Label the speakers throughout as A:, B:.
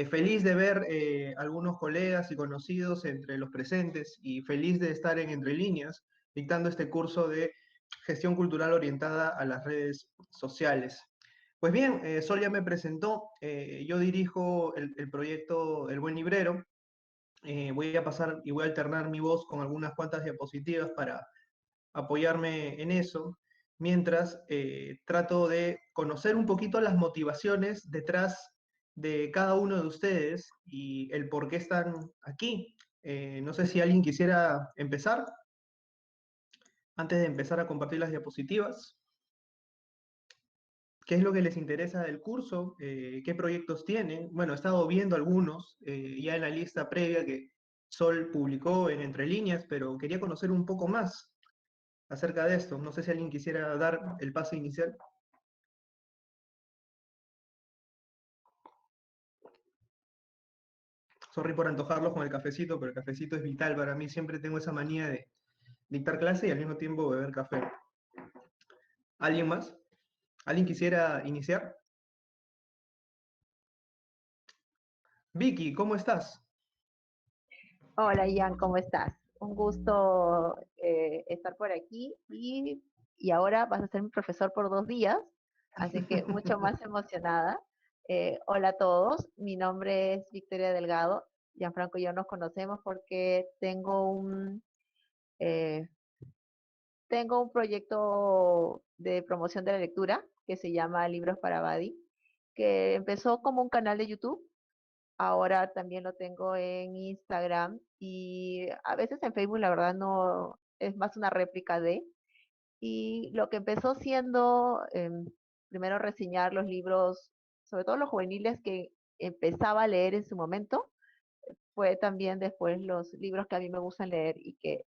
A: Feliz de ver algunos colegas y conocidos entre los presentes y feliz de estar en Entre Líneas dictando este curso de gestión cultural orientada a las redes sociales. Pues bien, Sol ya me presentó, yo dirijo el proyecto El Buen Librero. Voy a pasar y voy a alternar mi voz con algunas cuantas diapositivas para apoyarme en eso, mientras trato de conocer un poquito las motivaciones detrás de cada uno de ustedes y el por qué están aquí. No sé si alguien quisiera empezar, antes de empezar a compartir las diapositivas. ¿Qué es lo que les interesa del curso? ¿Qué proyectos tienen? Bueno, he estado viendo algunos ya en la lista previa que Sol publicó en Entre Líneas, pero quería conocer un poco más acerca de esto. No sé si alguien quisiera dar el paso inicial. Sorry por antojarlos con el cafecito, pero el cafecito es vital para mí. Siempre tengo esa manía de dictar clase y al mismo tiempo beber café. ¿Alguien más? ¿Alguien quisiera iniciar? Vicky, ¿cómo estás?
B: Hola Ian, ¿cómo estás? Un gusto estar por aquí y ahora vas a ser mi profesor por 2 días, así que mucho más emocionada. Hola a todos, mi nombre es Victoria Delgado. Gianfranco y yo nos conocemos porque eh, tengo un proyecto de promoción de la lectura que se llama Libros para Badi, que empezó como un canal de YouTube. Ahora también lo tengo en Instagram y a veces en Facebook, la verdad no es más una réplica de. Y lo que empezó siendo primero reseñar los libros, sobre todo los juveniles que empezaba a leer en su momento, fue también después los libros que a mí me gustan leer y que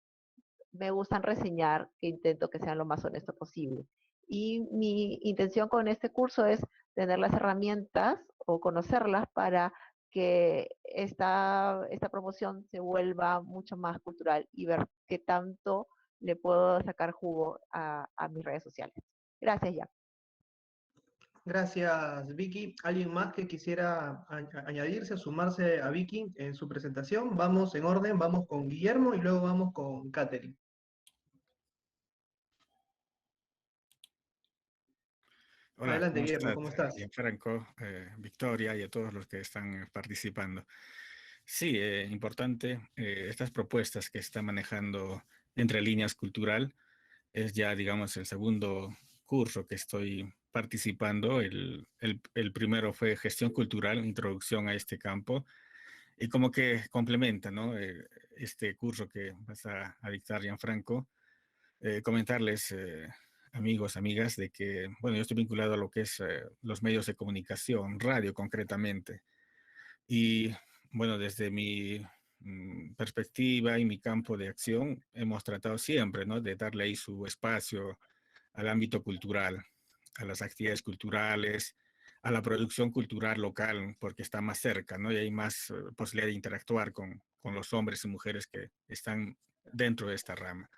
B: me gustan reseñar, que intento que sean lo más honesto posible. Y mi intención con este curso es tener las herramientas o conocerlas para que esta promoción se vuelva mucho más cultural y ver qué tanto le puedo sacar jugo a mis redes sociales. Gracias, ya.
A: Gracias, Vicky. ¿Alguien más que quisiera añadirse, sumarse a Vicky en su presentación? Vamos en orden, vamos con Guillermo y luego vamos con Katherine.
C: Hola,
A: Adelante,
C: ¿cómo
A: Guillermo,
C: estás?
A: ¿cómo estás?
C: Gianfranco, Victoria y a todos los que están participando. Sí, importante, estas propuestas que está manejando Entre Líneas Cultural es ya, digamos, el segundo curso que estoy participando. El primero fue Gestión Cultural, Introducción a este campo, y como que complementa, ¿no? Este curso que vas a dictar, Gianfranco. Comentarles, amigos, amigas, de que, bueno, yo estoy vinculado a lo que es los medios de comunicación, radio concretamente. Y bueno, desde mi perspectiva y mi campo de acción, hemos tratado siempre, ¿no?, de darle ahí su espacio al ámbito cultural, a las actividades culturales, a la producción cultural local, porque está más cerca, ¿no? Y hay más posibilidad de interactuar con los hombres y mujeres que están dentro de esta rama.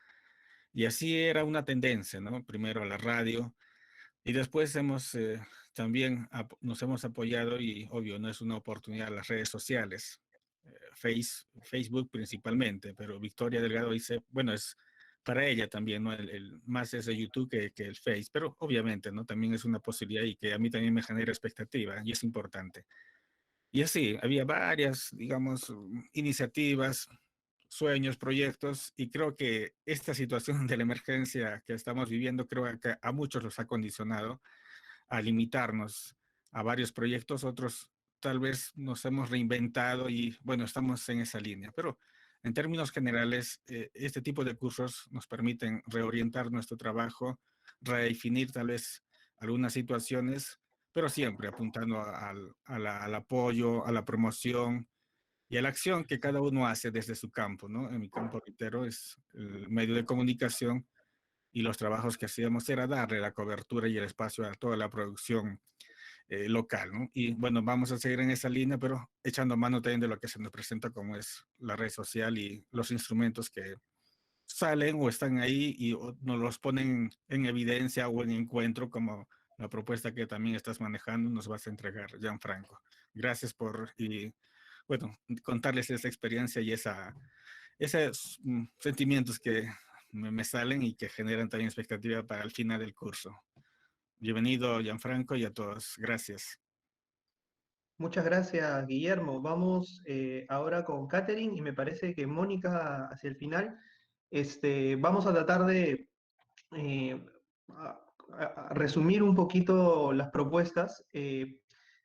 C: Y así era una tendencia, ¿no? Primero a la radio y después también nos hemos apoyado y obvio, no es una oportunidad las redes sociales, Facebook principalmente, pero Victoria Delgado dice, bueno, es para ella también, ¿no? Más es de YouTube que el Face, pero obviamente, ¿no? También es una posibilidad y que a mí también me genera expectativa y es importante. Y así, había varias, digamos, iniciativas, sueños, proyectos, y creo que esta situación de la emergencia que estamos viviendo, creo que a muchos los ha condicionado a limitarnos a varios proyectos, otros tal vez nos hemos reinventado y bueno, estamos en esa línea, pero en términos generales, este tipo de cursos nos permiten reorientar nuestro trabajo, redefinir tal vez algunas situaciones, pero siempre apuntando al apoyo, a la promoción y a la acción que cada uno hace desde su campo, ¿no? En mi campo, reitero, es el medio de comunicación y los trabajos que hacíamos era darle la cobertura y el espacio a toda la producción local, ¿no? Y bueno, vamos a seguir en esa línea, pero echando mano también de lo que se nos presenta como es la red social y los instrumentos que salen o están ahí y nos los ponen en evidencia o en encuentro como la propuesta que también estás manejando nos vas a entregar, Gianfranco. Gracias y bueno, contarles esa experiencia y esos sentimientos que me salen y que generan también expectativa para el final del curso. Bienvenido, Gianfranco, y a todos. Gracias.
A: Muchas gracias, Guillermo. Vamos ahora con Catherine y me parece que Mónica hacia el final. Vamos a tratar de eh, a- a resumir un poquito las propuestas,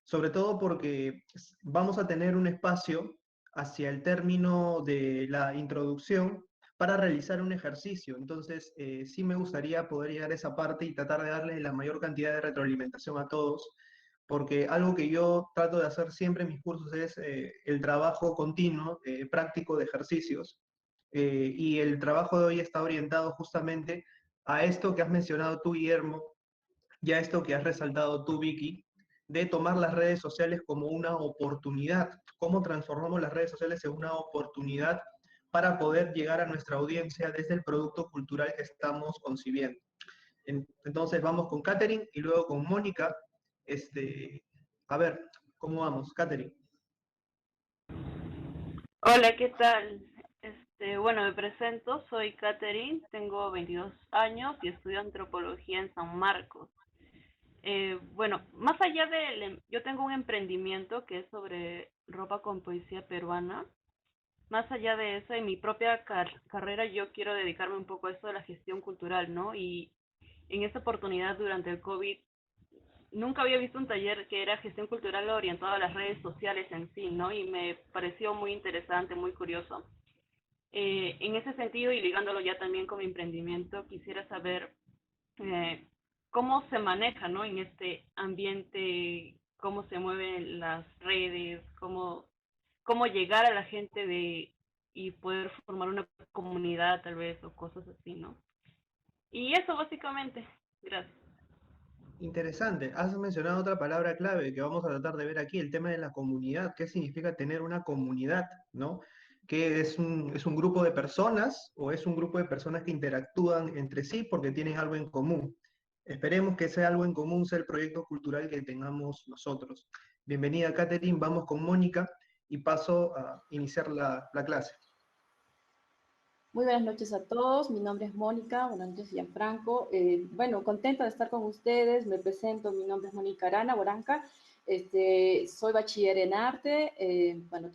A: sobre todo porque vamos a tener un espacio hacia el término de la introducción para realizar un ejercicio. Entonces, sí me gustaría poder llegar a esa parte y tratar de darle la mayor cantidad de retroalimentación a todos, porque algo que yo trato de hacer siempre en mis cursos es el trabajo continuo, práctico de ejercicios. Y el trabajo de hoy está orientado justamente a esto que has mencionado tú, Guillermo, y a esto que has resaltado tú, Vicky, de tomar las redes sociales como una oportunidad. ¿Cómo transformamos las redes sociales en una oportunidad para poder llegar a nuestra audiencia desde el producto cultural que estamos concibiendo? Entonces vamos con Catherine y luego con Mónica. A ver, ¿cómo vamos, Catherine?
D: Hola, ¿qué tal? Bueno, me presento, soy Catherine, tengo 22 años y estudio antropología en San Marcos. Bueno, más allá yo tengo un emprendimiento que es sobre ropa con poesía peruana. Más allá de eso, en mi propia carrera yo quiero dedicarme un poco a esto de la gestión cultural, ¿no? Y en esta oportunidad durante el COVID nunca había visto un taller que era gestión cultural orientado a las redes sociales en sí, ¿no? Y me pareció muy interesante, muy curioso. En ese sentido, y ligándolo ya también con mi emprendimiento, quisiera saber eh, cómo se maneja, ¿no? En este ambiente, cómo se mueven las redes, cómo llegar a la gente y poder formar una comunidad tal vez o cosas así, ¿no? Y eso básicamente. Gracias.
A: Interesante. Has mencionado otra palabra clave que vamos a tratar de ver aquí, el tema de la comunidad. ¿Qué significa tener una comunidad, no? ¿Que es un grupo de personas o es un grupo de personas que interactúan entre sí porque tienen algo en común? Esperemos que ese algo en común sea el proyecto cultural que tengamos nosotros. Bienvenida, Catherine. Vamos con Mónica y paso a iniciar la clase.
E: Muy buenas noches a todos, mi nombre es Mónica, buenas noches Gianfranco. Bueno, contenta de estar con ustedes, me presento, mi nombre es Mónica Arana Boranca, soy bachiller en arte, bueno,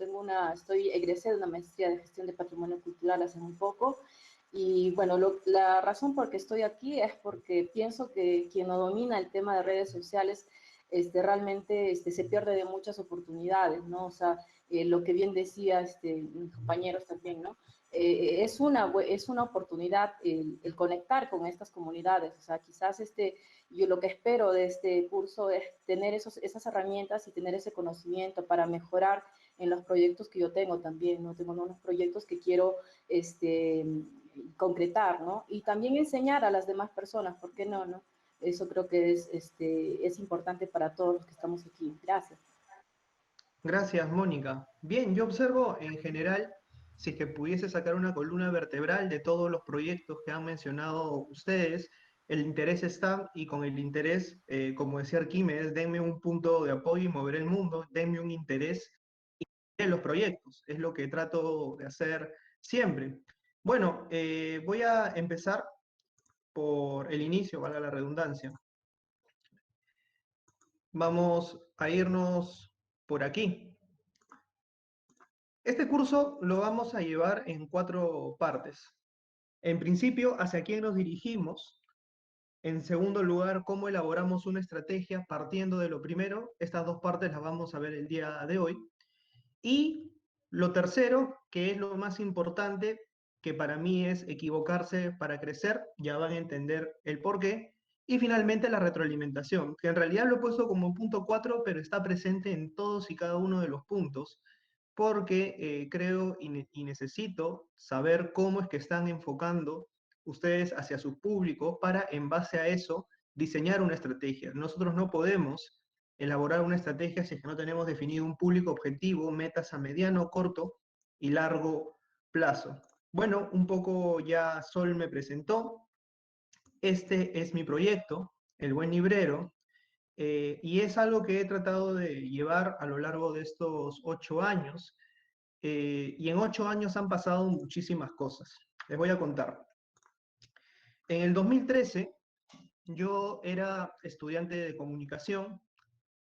E: estoy egresé de una maestría de gestión de patrimonio cultural hace muy poco, y bueno, la razón por que estoy aquí es porque pienso que quien no domina el tema de redes sociales realmente se pierde de muchas oportunidades, ¿no? O sea, lo que bien decía mis compañeros también, ¿no? Es una oportunidad el conectar con estas comunidades. O sea, quizás yo lo que espero de este curso es tener esas herramientas y tener ese conocimiento para mejorar en los proyectos que yo tengo también, ¿no? Tengo unos proyectos que quiero concretar, ¿no? Y también enseñar a las demás personas, ¿por qué no, no? Eso creo que es importante para todos los que estamos aquí. Gracias.
A: Gracias, Mónica. Bien, yo observo en general, si es que pudiese sacar una columna vertebral de todos los proyectos que han mencionado ustedes, el interés está, y con el interés, como decía Arquímedes, denme un punto de apoyo y moveré el mundo, denme un interés en los proyectos, es lo que trato de hacer siempre. Bueno, voy a empezar por el inicio, valga la redundancia. Vamos a irnos por aquí. Este curso lo vamos a llevar en 4 partes. En principio, hacia quién nos dirigimos. En segundo lugar, cómo elaboramos una estrategia partiendo de lo primero. Estas 2 partes las vamos a ver el día de hoy. Y lo tercero, que es lo más importante, que para mí es equivocarse para crecer, ya van a entender el por qué. Y finalmente la retroalimentación, que en realidad lo he puesto como punto 4, pero está presente en todos y cada uno de los puntos, porque creo y necesito saber cómo es que están enfocando ustedes hacia su público para, en base a eso, diseñar una estrategia. Nosotros no podemos elaborar una estrategia si es que no tenemos definido un público objetivo, metas a mediano, corto y largo plazo. Bueno, un poco ya Sol me presentó. Este es mi proyecto, El Buen Librero. y es algo que he tratado de llevar a lo largo de estos 8 años, y en 8 años han pasado muchísimas cosas. Les voy a contar. En el 2013, yo era estudiante de comunicación,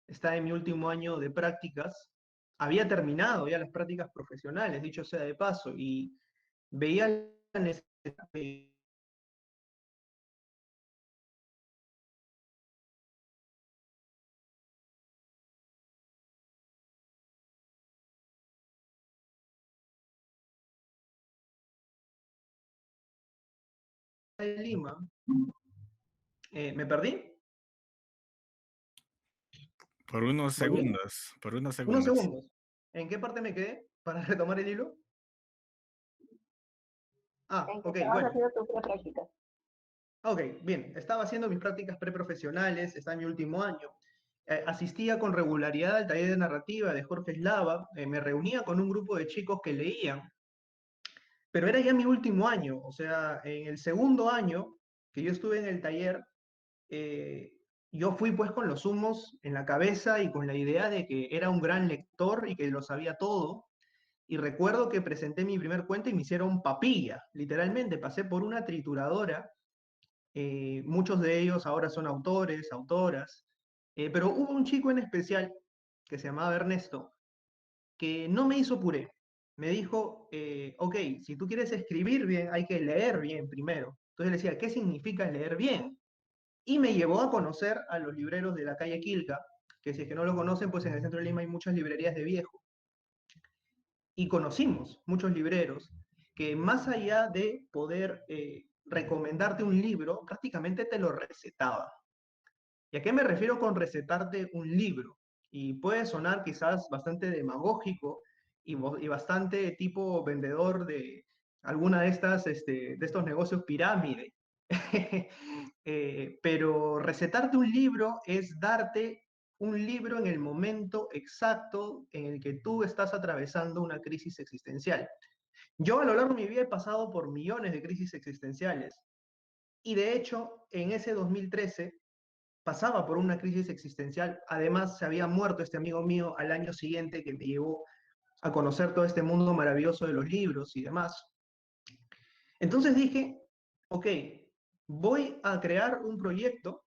A: estaba en mi último año de prácticas, había terminado ya las prácticas profesionales, dicho sea de paso, y veía la necesidad de Lima. ¿Me perdí?
C: Por unos
A: ¿Volví?
C: segundos, por unos
A: Unos
C: segundos.
A: segundos. ¿En qué parte me quedé para retomar el hilo? Ah,
B: En que
A: ok,
B: estabas
A: bueno.
B: haciendo tus prácticas.
A: Ok, bien. Estaba haciendo mis prácticas preprofesionales, está en mi último año. Asistía con regularidad al taller de narrativa de Jorge Eslava, me reunía con un grupo de chicos que leían, pero era ya mi último año, o sea, en el segundo año que yo estuve en el taller, eh, yo fui pues con los humos en la cabeza y con la idea de que era un gran lector y que lo sabía todo. Y recuerdo que presenté mi primer cuento y me hicieron papilla, literalmente, pasé por una trituradora. Muchos de ellos ahora son autores, autoras, pero hubo un chico en especial que se llamaba Ernesto, que no me hizo puré. Me dijo, ok, si tú quieres escribir bien, hay que leer bien primero. Entonces le decía, ¿qué significa leer bien? Y me llevó a conocer a los libreros de la calle Quilca, que si es que no lo conocen, pues en el centro de Lima hay muchas librerías de viejo. Y conocimos muchos libreros que más allá de poder recomendarte un libro, prácticamente te lo recetaba. ¿Y a qué me refiero con recetarte un libro? Y puede sonar quizás bastante demagógico y bastante tipo vendedor de alguna de estas, de estos negocios pirámide. Pero recetarte un libro es darte un libro en el momento exacto en el que tú estás atravesando una crisis existencial. Yo a lo largo de mi vida he pasado por millones de crisis existenciales y de hecho en ese 2013 pasaba por una crisis existencial. Además, se había muerto este amigo mío al año siguiente que me llevó a conocer todo este mundo maravilloso de los libros y demás. Entonces dije, ok, voy a crear un proyecto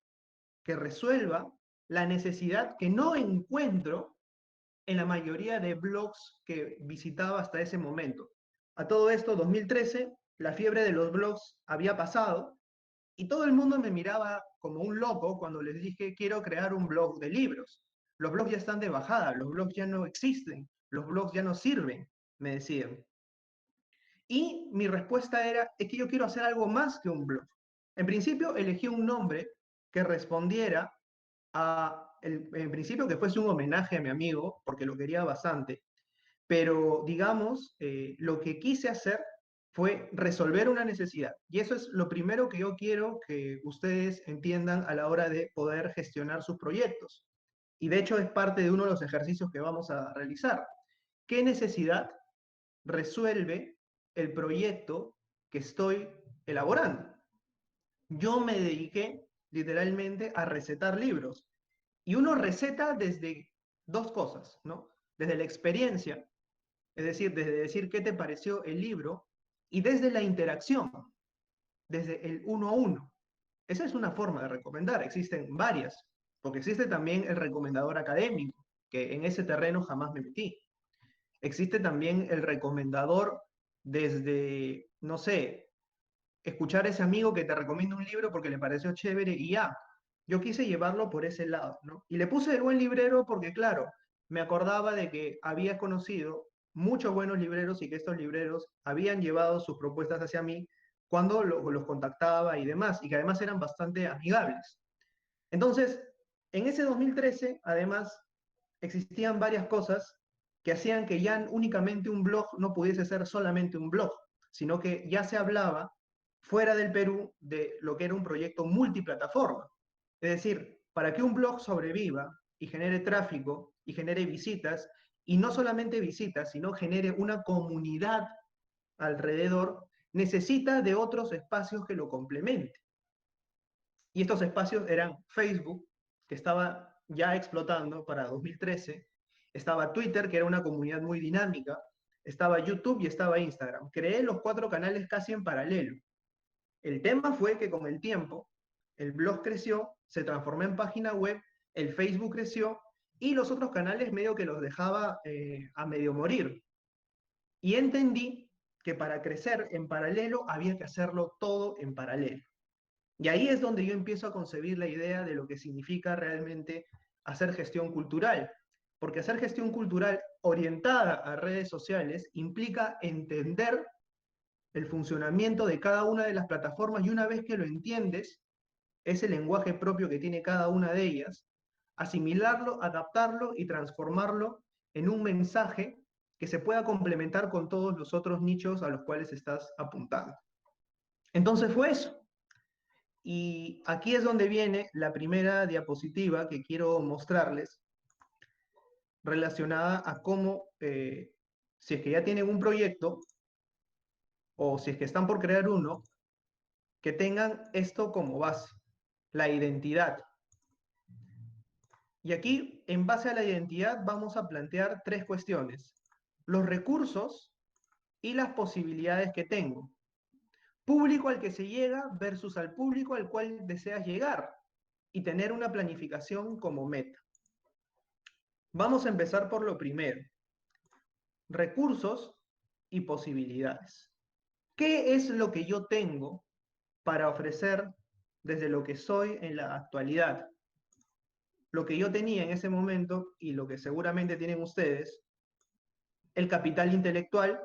A: que resuelva la necesidad que no encuentro en la mayoría de blogs que visitaba hasta ese momento. A todo esto, 2013, la fiebre de los blogs había pasado y todo el mundo me miraba como un loco cuando les dije quiero crear un blog de libros. Los blogs ya están de bajada, los blogs ya no existen, los blogs ya no sirven, me decían. Y mi respuesta era, es que yo quiero hacer algo más que un blog. En principio elegí un nombre que respondiera en principio que fuese un homenaje a mi amigo, porque lo quería bastante, pero digamos, lo que quise hacer fue resolver una necesidad. Y eso es lo primero que yo quiero que ustedes entiendan a la hora de poder gestionar sus proyectos. Y de hecho es parte de uno de los ejercicios que vamos a realizar. ¿Qué necesidad resuelve el proyecto que estoy elaborando? Yo me dediqué literalmente a recetar libros. Y uno receta desde dos cosas, ¿no? Desde la experiencia, es decir, desde decir qué te pareció el libro, y desde la interacción, desde el uno a uno. Esa es una forma de recomendar, existen varias, porque existe también el recomendador académico, que en ese terreno jamás me metí. Existe también el recomendador desde, no sé, escuchar a ese amigo que te recomienda un libro porque le pareció chévere y ya. Yo quise llevarlo por ese lado, ¿no? Y le puse el buen librero porque, claro, me acordaba de que había conocido muchos buenos libreros y que estos libreros habían llevado sus propuestas hacia mí cuando los contactaba y demás, y que además eran bastante amigables. Entonces, en ese 2013, además, existían varias cosas que hacían que ya únicamente un blog no pudiese ser solamente un blog, sino que ya se hablaba fuera del Perú de lo que era un proyecto multiplataforma. Es decir, para que un blog sobreviva y genere tráfico y genere visitas, y no solamente visitas, sino genere una comunidad alrededor, necesita de otros espacios que lo complementen. Y estos espacios eran Facebook, que estaba ya explotando para 2013, estaba Twitter, que era una comunidad muy dinámica, estaba YouTube y estaba Instagram. Creé los 4 canales casi en paralelo. El tema fue que con el tiempo, el blog creció, se transformó en página web, el Facebook creció y los otros canales medio que los dejaba a medio morir. Y entendí que para crecer en paralelo había que hacerlo todo en paralelo. Y ahí es donde yo empiezo a concebir la idea de lo que significa realmente hacer gestión cultural. Porque hacer gestión cultural orientada a redes sociales implica entender el funcionamiento de cada una de las plataformas y una vez que lo entiendes, ese lenguaje propio que tiene cada una de ellas, asimilarlo, adaptarlo y transformarlo en un mensaje que se pueda complementar con todos los otros nichos a los cuales estás apuntando. Entonces fue eso. Y aquí es donde viene la primera diapositiva que quiero mostrarles, relacionada a cómo, si es que ya tienen un proyecto, o si es que están por crear uno, que tengan esto como base, la identidad. Y aquí, en base a la identidad, vamos a plantear 3 cuestiones. Los recursos y las posibilidades que tengo. Público al que se llega versus al público al cual deseas llegar. Y tener una planificación como meta. Vamos a empezar por lo primero. Recursos y posibilidades. ¿Qué es lo que yo tengo para ofrecer desde lo que soy en la actualidad? Lo que yo tenía en ese momento y lo que seguramente tienen ustedes, el capital intelectual,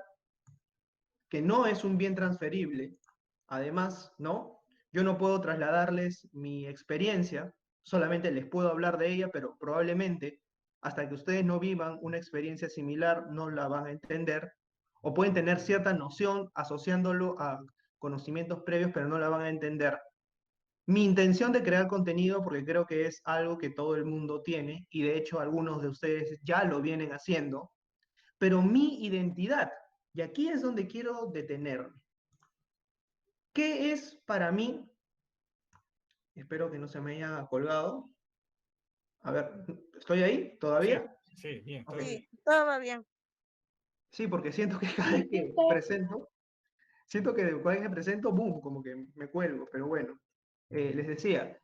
A: que no es un bien transferible. Además, ¿no? Yo no puedo trasladarles mi experiencia, solamente les puedo hablar de ella, pero probablemente hasta que ustedes no vivan una experiencia similar no la van a entender, o pueden tener cierta noción asociándolo a conocimientos previos, pero no la van a entender. Mi intención de crear contenido, porque creo que es algo que todo el mundo tiene, y de hecho algunos de ustedes ya lo vienen haciendo, pero mi identidad, y aquí es donde quiero detenerme. ¿Qué es para mí? Espero que no se me haya colgado. A ver, ¿estoy ahí todavía?
C: Sí, bien.
A: Ok.
F: Sí, todo va bien.
A: Sí, porque siento que cada vez que presento, boom, como que me cuelgo, pero bueno. Les decía,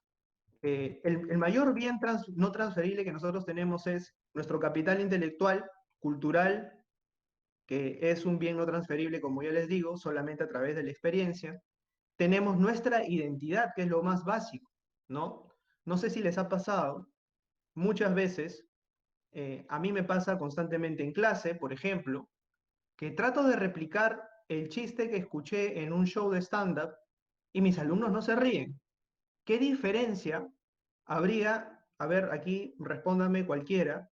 A: el mayor bien no transferible que nosotros tenemos es nuestro capital intelectual, cultural, que es un bien no transferible, como ya les digo, solamente a través de la experiencia. Tenemos nuestra identidad, que es lo más básico, ¿no? No sé si les ha pasado, muchas veces, a mí me pasa constantemente en clase, por ejemplo, que trato de replicar el chiste que escuché en un show de stand-up y mis alumnos no se ríen. ¿Qué diferencia habría, a ver, aquí respóndame cualquiera,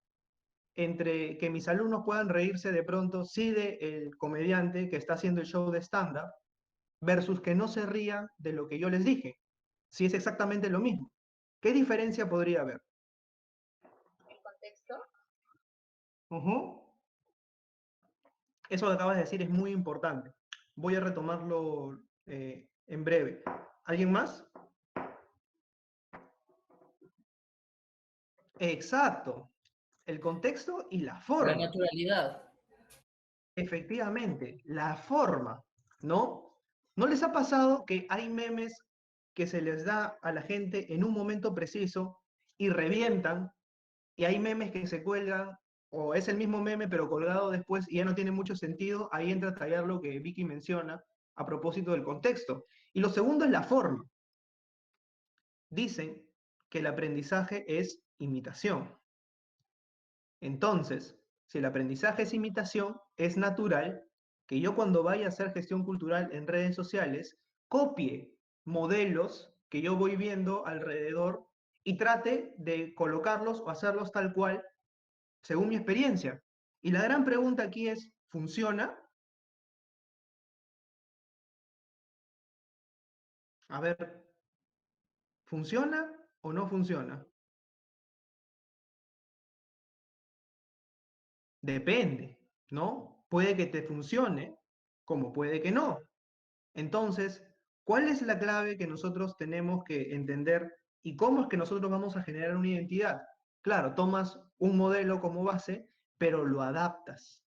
A: entre que mis alumnos puedan reírse de pronto, sí, del comediante que está haciendo el show de stand-up, versus que no se rían de lo que yo les dije, si es exactamente lo mismo? ¿Qué diferencia podría haber?
B: El contexto.
A: Eso que acabas de decir es muy importante. Voy a retomarlo en breve. ¿Alguien más? Exacto. El contexto y la
G: La
A: forma.
G: naturalidad.
A: Efectivamente, la forma, ¿no? ¿No les ha pasado que hay memes que se les da a la gente en un momento preciso y revientan? Y hay memes que se cuelgan, o es el mismo meme pero colgado después y ya no tiene mucho sentido. Ahí entra a tallar lo que Vicky menciona a propósito del contexto. Y lo segundo es la forma. Dicen que el aprendizaje es imitación. Entonces, si el aprendizaje es imitación, es natural que yo cuando vaya a hacer gestión cultural en redes sociales, copie modelos que yo voy viendo alrededor y trate de colocarlos o hacerlos tal cual según mi experiencia. Y la gran pregunta aquí es, ¿funciona? A ver, ¿funciona o no funciona? Depende, ¿no? Puede que te funcione, como puede que no. Entonces, ¿cuál es la clave que nosotros tenemos que entender y cómo es que nosotros vamos a generar una identidad? Claro, tomas un modelo como base, pero lo adaptas.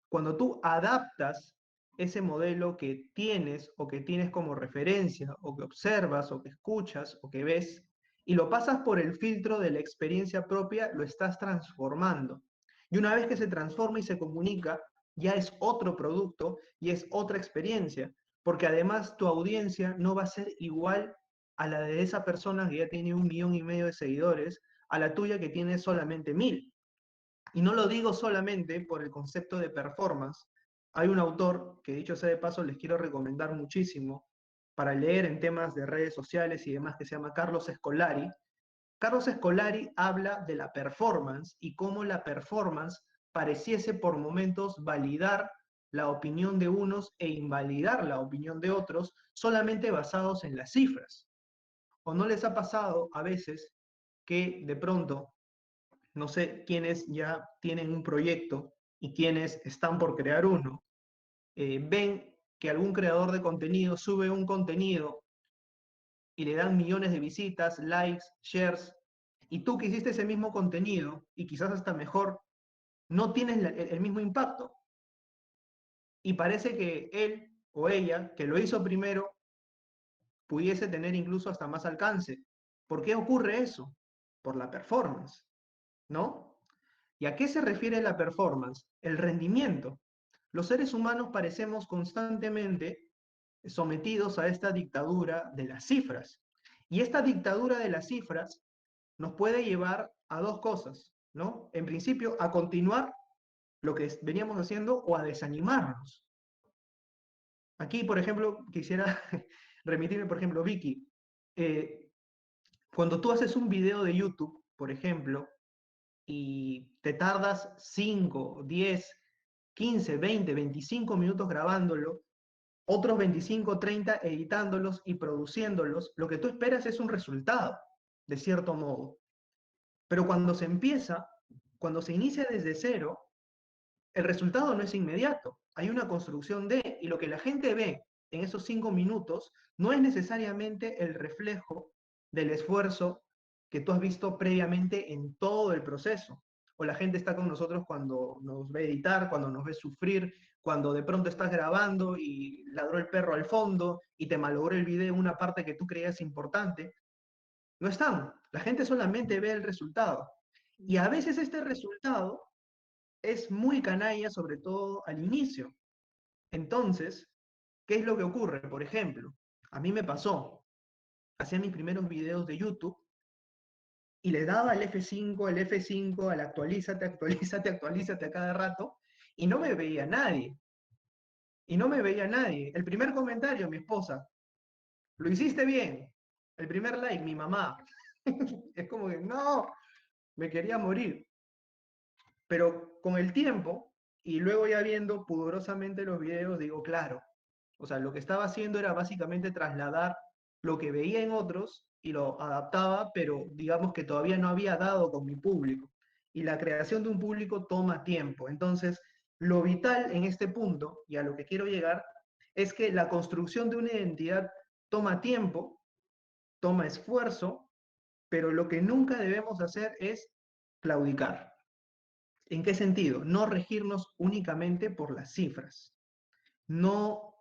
A: Cuando tú adaptas ese modelo que tienes o que tienes como referencia o que observas o que escuchas o que ves y lo pasas por el filtro de la experiencia propia, lo estás transformando. Y una vez que se transforma y se comunica, ya es otro producto y es otra experiencia, porque además tu audiencia no va a ser igual a la de esa persona que ya tiene 1,5 millones de seguidores, a la tuya que tiene solamente 1,000. Y no lo digo solamente por el concepto de performance. Hay un autor que, dicho sea de paso, les quiero recomendar muchísimo para leer en temas de redes sociales y demás, que se llama Carlos Escolari. Carlos Escolari habla de la performance y cómo la performance pareciese por momentos validar la opinión de unos e invalidar la opinión de otros solamente basados en las cifras. ¿O no les ha pasado a veces que de pronto, no sé quiénes ya tienen un proyecto y quienes están por crear uno, ven que algún creador de contenido sube un contenido y le dan millones de visitas, likes, shares, y tú que hiciste ese mismo contenido y quizás hasta mejor, no tienes el mismo impacto? Y parece que él o ella, que lo hizo primero, pudiese tener incluso hasta más alcance. ¿Por qué ocurre eso? Por la performance, ¿no? ¿Y a qué se refiere la performance? El rendimiento. Los seres humanos parecemos constantemente sometidos a esta dictadura de las cifras. Y esta dictadura de las cifras nos puede llevar a dos cosas, ¿no? En principio, a continuar lo que veníamos haciendo o a desanimarnos. Aquí, por ejemplo, quisiera remitirme, por ejemplo, Vicky. eh, Cuando tú haces un video de YouTube, por ejemplo, y te tardas 5, 10, 15, 20, 25 minutos grabándolo, otros 25, 30 editándolos y produciéndolos, lo que tú esperas es un resultado, de cierto modo. Pero cuando se inicia desde cero, el resultado no es inmediato. Hay una construcción de, y lo que la gente ve en esos 5 minutos no es necesariamente el reflejo del esfuerzo que tú has visto previamente en todo el proceso. O la gente está con nosotros cuando nos ve editar, cuando nos ve sufrir, cuando de pronto estás grabando y ladró el perro al fondo y te malogró el video una parte que tú creías importante. No están. La gente solamente ve el resultado. Y a veces este resultado es muy canalla, sobre todo al inicio. Entonces, ¿qué es lo que ocurre? Por ejemplo, a mí me pasó, hacía mis primeros videos de YouTube y le daba al F5, al actualízate, actualízate, actualízate a cada rato, y no me veía nadie. Y no me veía nadie. El primer comentario, mi esposa, lo hiciste bien. El primer like, mi mamá. Es como que, no, me quería morir. Pero con el tiempo, y luego ya viendo pudorosamente los videos, digo, claro, o sea, lo que estaba haciendo era básicamente trasladar lo que veía en otros y lo adaptaba, pero digamos que todavía no había dado con mi público. Y la creación de un público toma tiempo. Entonces, lo vital en este punto, y a lo que quiero llegar, es que la construcción de una identidad toma tiempo, toma esfuerzo, pero lo que nunca debemos hacer es claudicar. ¿En qué sentido? No regirnos únicamente por las cifras, no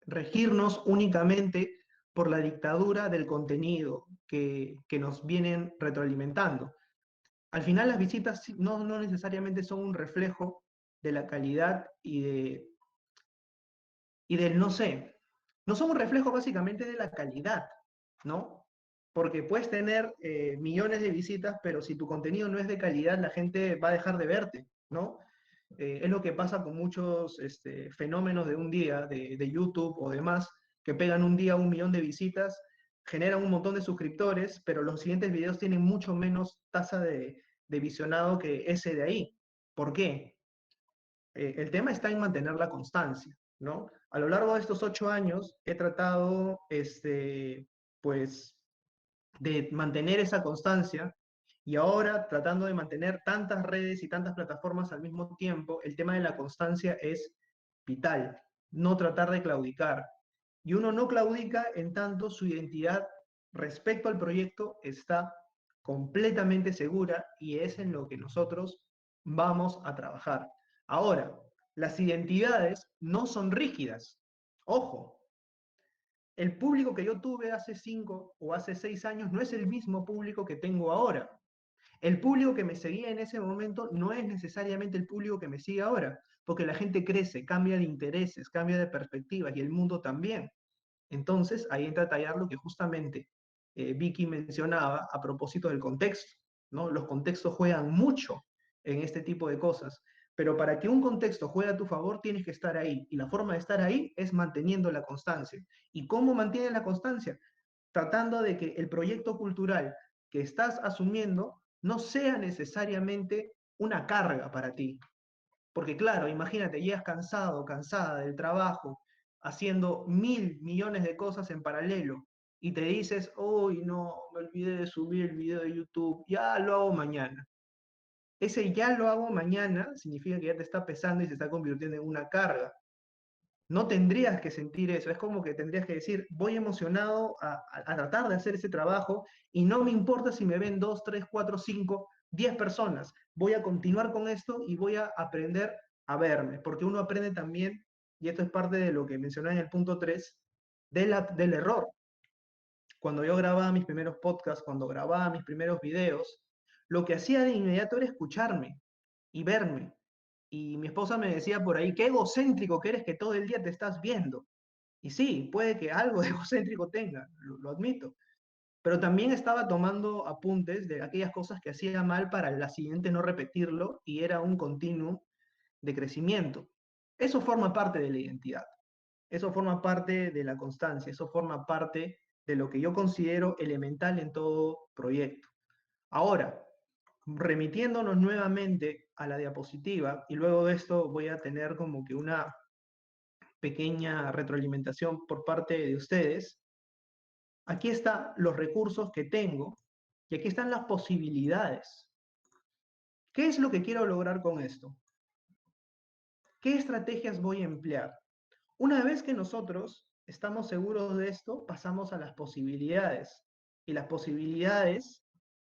A: regirnos únicamente por la dictadura del contenido que nos vienen retroalimentando. Al final las visitas no necesariamente son un reflejo de la calidad y del no sé, no son un reflejo básicamente de la calidad, ¿no? Porque puedes tener millones de visitas, pero si tu contenido no es de calidad, la gente va a dejar de verte, ¿no? Es lo que pasa con muchos fenómenos de un día, de YouTube o demás, que pegan un día 1 millón de visitas, generan un montón de suscriptores, pero los siguientes videos tienen mucho menos tasa de visionado que ese de ahí. ¿Por qué? El tema está en mantener la constancia, ¿no? A lo largo de estos 8 años he tratado, pues, de mantener esa constancia y ahora tratando de mantener tantas redes y tantas plataformas al mismo tiempo, el tema de la constancia es vital, no tratar de claudicar. Y uno no claudica en tanto su identidad respecto al proyecto está completamente segura y es en lo que nosotros vamos a trabajar. Ahora, las identidades no son rígidas. Ojo, el público que yo tuve hace 5 o hace 6 años no es el mismo público que tengo ahora. El público que me seguía en ese momento no es necesariamente el público que me sigue ahora, porque la gente crece, cambia de intereses, cambia de perspectivas y el mundo también. Entonces, ahí entra a tallar lo que justamente Vicky mencionaba a propósito del contexto, ¿no? Los contextos juegan mucho en este tipo de cosas, pero para que un contexto juegue a tu favor tienes que estar ahí, y la forma de estar ahí es manteniendo la constancia. ¿Y cómo mantienes la constancia? Tratando de que el proyecto cultural que estás asumiendo no sea necesariamente una carga para ti. Porque claro, imagínate, llegas cansado, cansada del trabajo, haciendo 1.000 millones de cosas en paralelo, y te dices, uy, no, me olvidé de subir el video de YouTube, ya lo hago mañana. Ese ya lo hago mañana significa que ya te está pesando y se está convirtiendo en una carga. No tendrías que sentir eso, es como que tendrías que decir, voy emocionado a tratar de hacer ese trabajo y no me importa si me ven 2, 3, 4, 5, 10 personas, voy a continuar con esto y voy a aprender a verme, porque uno aprende también, y esto es parte de lo que mencioné en el punto 3, del error. Cuando yo grababa mis primeros podcasts, cuando grababa mis primeros videos, lo que hacía de inmediato era escucharme y verme. Y mi esposa me decía por ahí, qué egocéntrico que eres que todo el día te estás viendo. Y sí, puede que algo de egocéntrico tenga, lo admito. Pero también estaba tomando apuntes de aquellas cosas que hacía mal para la siguiente no repetirlo y era un continuum de crecimiento. Eso forma parte de la identidad. Eso forma parte de la constancia. Eso forma parte de lo que yo considero elemental en todo proyecto. Ahora, remitiéndonos nuevamente a la diapositiva, y luego de esto voy a tener como que una pequeña retroalimentación por parte de ustedes. Aquí están los recursos que tengo y aquí están las posibilidades. ¿Qué es lo que quiero lograr con esto? ¿Qué estrategias voy a emplear? Una vez que nosotros estamos seguros de esto, pasamos a las posibilidades. Y las posibilidades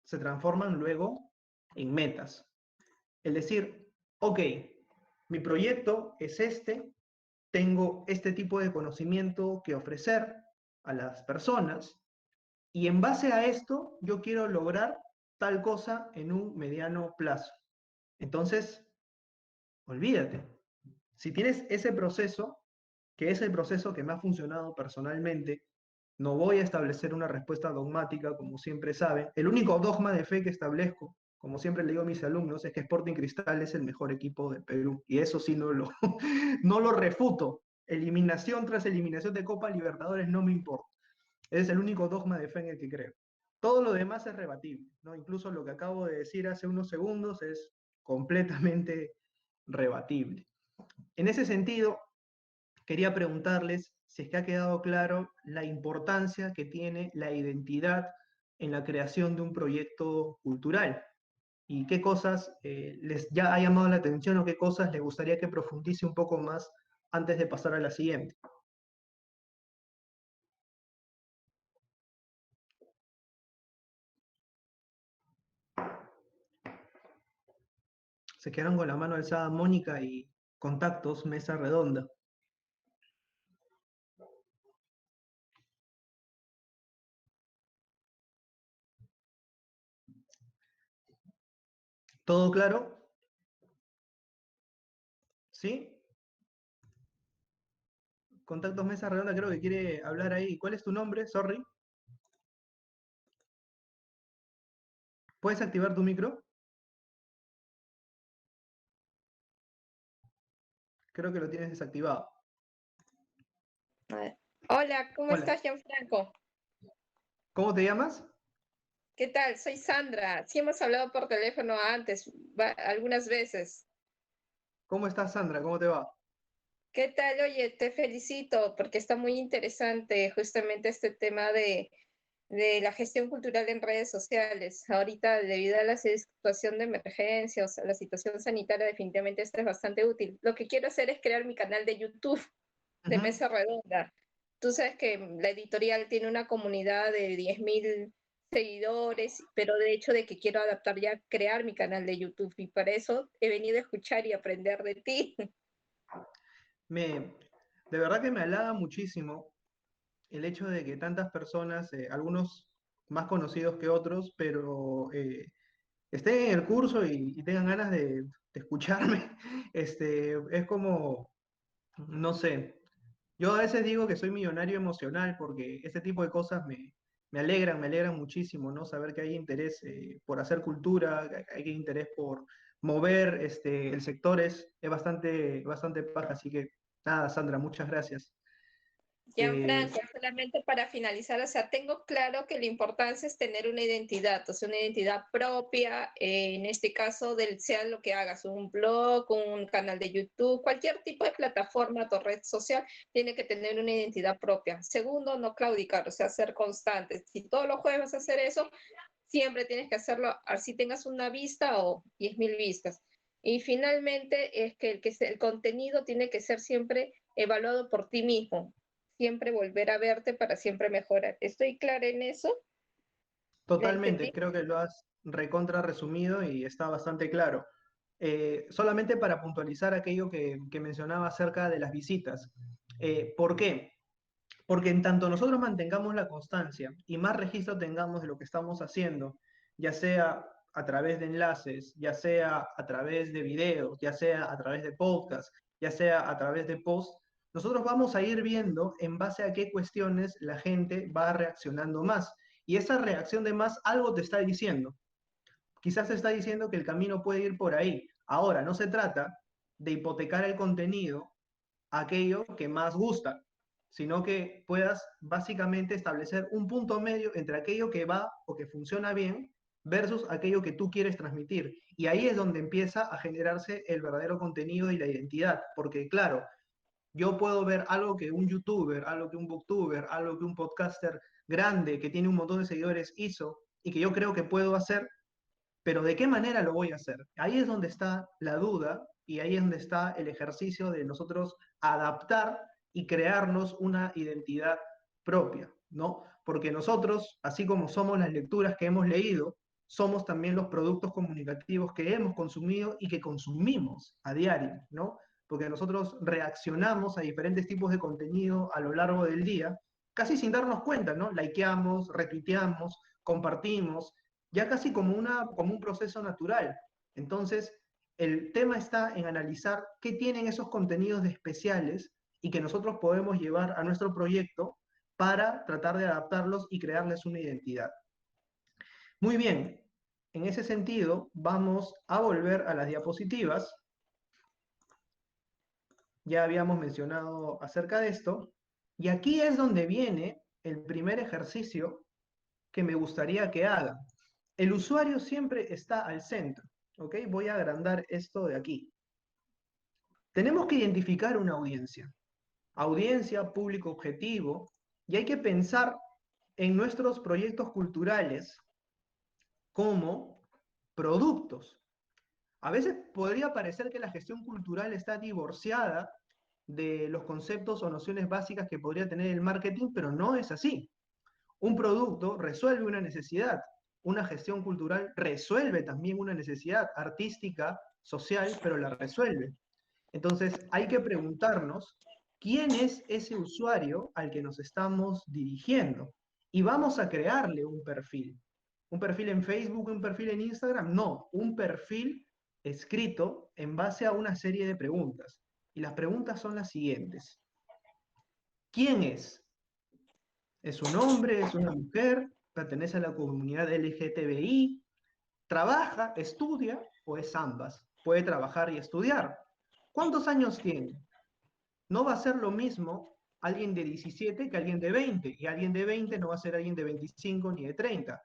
A: se transforman luego en metas. Es decir, ok, mi proyecto es este, tengo este tipo de conocimiento que ofrecer a las personas y en base a esto yo quiero lograr tal cosa en un mediano plazo. Entonces, olvídate. Si tienes ese proceso, que es el proceso que me ha funcionado personalmente, no voy a establecer una respuesta dogmática, como siempre saben. El único dogma de fe que establezco, como siempre le digo a mis alumnos, es que Sporting Cristal es el mejor equipo de Perú. Y eso sí no lo refuto. Eliminación tras eliminación de Copa Libertadores no me importa. Es el único dogma de fe en el que creo. Todo lo demás es rebatible, ¿no? Incluso lo que acabo de decir hace unos segundos es completamente rebatible. En ese sentido, quería preguntarles si es que ha quedado claro la importancia que tiene la identidad en la creación de un proyecto cultural y qué cosas les ya ha llamado la atención o qué cosas les gustaría que profundice un poco más antes de pasar a la siguiente. Se quedaron con la mano alzada Mónica y contactos, mesa redonda. ¿Todo claro? ¿Sí? Contactos Mesa Redonda creo que quiere hablar ahí. ¿Cuál es tu nombre? Sorry. ¿Puedes activar tu micro? Creo que lo tienes desactivado.
F: A ver. Hola, ¿cómo
A: Hola.
F: estás, Gianfranco?
A: ¿Cómo te llamas?
F: ¿Qué tal? Soy Sandra. Sí hemos hablado por teléfono antes, algunas veces.
A: ¿Cómo estás, Sandra? ¿Cómo te va?
F: ¿Qué tal? Oye, te felicito porque está muy interesante justamente este tema de la gestión cultural en redes sociales. Ahorita, debido a la situación de emergencia, o sea, la situación sanitaria, definitivamente esto es bastante útil. Lo que quiero hacer es crear mi canal de YouTube de Mesa Redonda. Tú sabes que la editorial tiene una comunidad de 10.000 seguidores, pero de hecho de que quiero adaptar ya, crear mi canal de YouTube y para eso he venido a escuchar y aprender de ti.
A: De verdad que me halaga muchísimo el hecho de que tantas personas, algunos más conocidos que otros, pero estén en el curso y tengan ganas de escucharme. Es como, no sé, yo a veces digo que soy millonario emocional porque este tipo de cosas me alegran muchísimo, ¿no? Saber que hay interés por hacer cultura, que hay interés por mover el sector es bastante paja, así que nada, Sandra, muchas gracias. Eh,
F: Gianfranco, solamente para finalizar, o sea, tengo claro que la importancia es tener una identidad, o sea, una identidad propia, en este caso, sea lo que hagas, un blog, un canal de YouTube, cualquier tipo de plataforma o red social, tiene que tener una identidad propia. Segundo, no claudicar, o sea, ser constante. Si todos los jueves vas a hacer eso, siempre tienes que hacerlo, así tengas una vista o 10.000 vistas. Y finalmente es que el contenido tiene que ser siempre evaluado por ti mismo, siempre volver a verte para siempre mejorar. ¿Estoy clara en eso? ¿Me
A: Totalmente,
F: entendí?
A: creo que lo has recontra resumido y está bastante claro. Solamente para puntualizar aquello que mencionaba acerca de las visitas. ¿Por qué? Porque en tanto nosotros mantengamos la constancia y más registro tengamos de lo que estamos haciendo, ya sea a través de enlaces, ya sea a través de videos, ya sea a través de podcasts, ya sea a través de posts, nosotros vamos a ir viendo en base a qué cuestiones la gente va reaccionando más. Y esa reacción de más algo te está diciendo. Quizás te está diciendo que el camino puede ir por ahí. Ahora, no se trata de hipotecar el contenido a aquello que más gusta, sino que puedas básicamente establecer un punto medio entre aquello que va o que funciona bien versus aquello que tú quieres transmitir. Y ahí es donde empieza a generarse el verdadero contenido y la identidad, porque claro, yo puedo ver algo que un youtuber, algo que un booktuber, algo que un podcaster grande que tiene un montón de seguidores hizo y que yo creo que puedo hacer, pero ¿de qué manera lo voy a hacer? Ahí es donde está la duda y ahí es donde está el ejercicio de nosotros adaptar y crearnos una identidad propia, ¿no? Porque nosotros, así como somos las lecturas que hemos leído, somos también los productos comunicativos que hemos consumido y que consumimos a diario, ¿no? Porque nosotros reaccionamos a diferentes tipos de contenido a lo largo del día, casi sin darnos cuenta, ¿no? Likeamos, retuiteamos, compartimos, ya casi como un proceso natural. Entonces, el tema está en analizar qué tienen esos contenidos de especiales y que nosotros podemos llevar a nuestro proyecto para tratar de adaptarlos y crearles una identidad. Muy bien, en ese sentido, vamos a volver a las diapositivas. Ya habíamos mencionado acerca de esto. Y aquí es donde viene el primer ejercicio que me gustaría que hagan. El usuario siempre está al centro, ¿ok? Voy a agrandar esto de aquí. Tenemos que identificar una audiencia, público objetivo, y hay que pensar en nuestros proyectos culturales como productos. A veces podría parecer que la gestión cultural está divorciada de los conceptos o nociones básicas que podría tener el marketing, pero no es así. Un producto resuelve una necesidad, una gestión cultural resuelve también una necesidad artística, social, pero la resuelve. Entonces hay que preguntarnos quién es ese usuario al que nos estamos dirigiendo y vamos a crearle un perfil. ¿Un perfil en Facebook, un perfil en Instagram? No, un perfil escrito en base a una serie de preguntas. Y las preguntas son las siguientes. ¿Quién es? ¿Es un hombre? ¿Es una mujer? ¿Pertenece a la comunidad LGTBI? ¿Trabaja? ¿Estudia? ¿O es ambas? Puede trabajar y estudiar. ¿Cuántos años tiene? No va a ser lo mismo alguien de 17 que alguien de 20, y alguien de 20 no va a ser alguien de 25 ni de 30.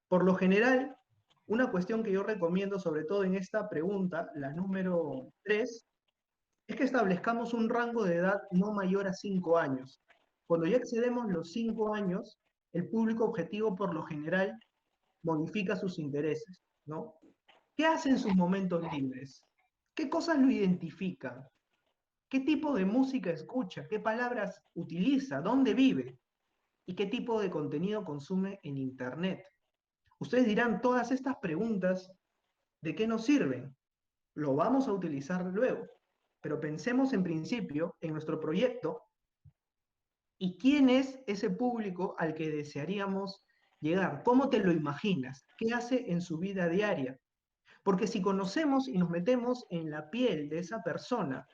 A: Por lo general, una cuestión que yo recomiendo, sobre todo en esta pregunta, la número 3, es que establezcamos un rango de edad no mayor a 5 años. Cuando ya excedemos los 5 años, el público objetivo por lo general modifica sus intereses, ¿no? ¿Qué hace en sus momentos libres? ¿Qué cosas lo identifican? ¿Qué tipo de música escucha? ¿Qué palabras utiliza? ¿Dónde vive? ¿Y qué tipo de contenido consume en Internet? Ustedes dirán, todas estas preguntas, ¿de qué nos sirven? Lo vamos a utilizar luego, pero pensemos en principio en nuestro proyecto y quién es ese público al que desearíamos llegar. ¿Cómo te lo imaginas? ¿Qué hace en su vida diaria? Porque si conocemos y nos metemos en la piel de esa persona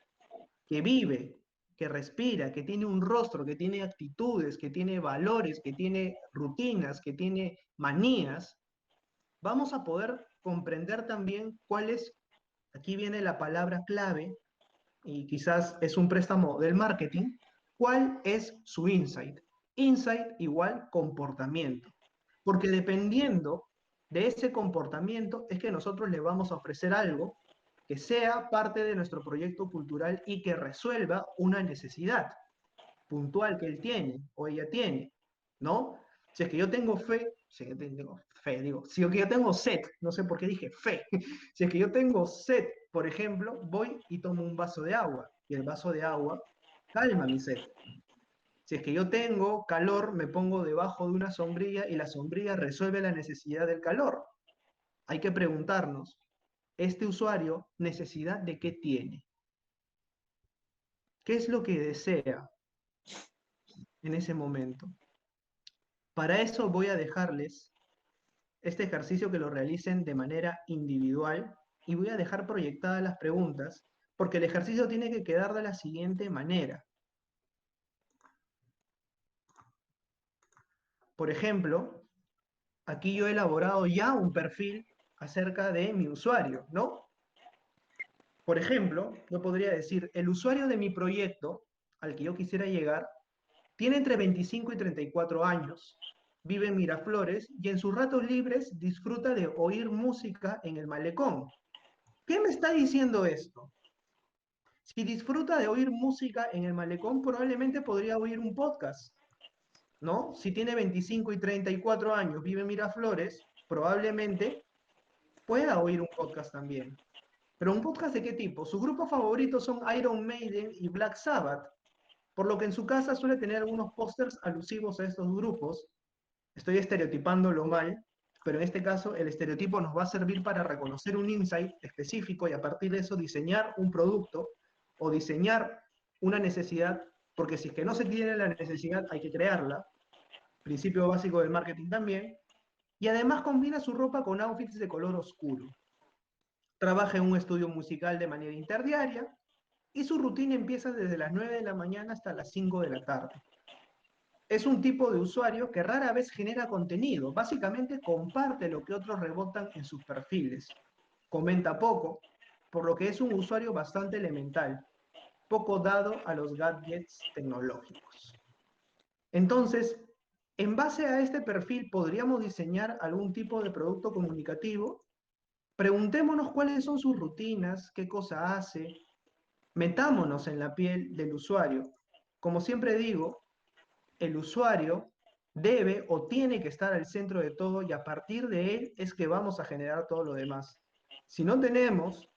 A: que vive, que respira, que tiene un rostro, que tiene actitudes, que tiene valores, que tiene rutinas, que tiene manías, vamos a poder comprender también cuál es, aquí viene la palabra clave, y quizás es un préstamo del marketing, cuál es su insight. Insight igual comportamiento. Porque dependiendo de ese comportamiento es que nosotros le vamos a ofrecer algo que sea parte de nuestro proyecto cultural y que resuelva una necesidad puntual que él tiene o ella tiene, ¿no? Si es que yo tengo fe, si es que tengo fe, digo, si es que yo tengo sed, no sé por qué dije fe, si es que yo tengo sed, por ejemplo, voy y tomo un vaso de agua y el vaso de agua calma mi sed. Si es que yo tengo calor, me pongo debajo de una sombrilla y la sombrilla resuelve la necesidad del calor. Hay que preguntarnos, ¿este usuario necesidad de qué tiene? ¿Qué es lo que desea en ese momento? Para eso voy a dejarles este ejercicio que lo realicen de manera individual y voy a dejar proyectadas las preguntas porque el ejercicio tiene que quedar de la siguiente manera. Por ejemplo, aquí yo he elaborado ya un perfil acerca de mi usuario, ¿no? Por ejemplo, yo podría decir, el usuario de mi proyecto al que yo quisiera llegar tiene entre 25 y 34 años, vive en Miraflores y en sus ratos libres disfruta de oír música en el malecón. ¿Qué me está diciendo esto? Si disfruta de oír música en el malecón, probablemente podría oír un podcast, ¿no? Si tiene 25 y 34 años, vive en Miraflores, probablemente pueda oír un podcast también. Pero un podcast de qué tipo? Sus grupos favoritos son Iron Maiden y Black Sabbath, por lo que en su casa suele tener algunos pósters alusivos a estos grupos. Estoy estereotipándolo mal, pero en este caso el estereotipo nos va a servir para reconocer un insight específico y a partir de eso diseñar un producto o diseñar una necesidad, porque si es que no se tiene la necesidad hay que crearla, principio básico del marketing también, y además combina su ropa con outfits de color oscuro. Trabaja en un estudio musical de manera interdiaria y su rutina empieza desde las 9 de la mañana hasta las 5 de la tarde. Es un tipo de usuario que rara vez genera contenido, básicamente comparte lo que otros rebotan en sus perfiles. Comenta poco, por lo que es un usuario bastante elemental, poco dado a los gadgets tecnológicos. Entonces, en base a este perfil, ¿podríamos diseñar algún tipo de producto comunicativo? Preguntémonos cuáles son sus rutinas, qué cosa hace, metámonos en la piel del usuario. Como siempre digo, el usuario debe o tiene que estar al centro de todo y a partir de él es que vamos a generar todo lo demás. Si no tenemos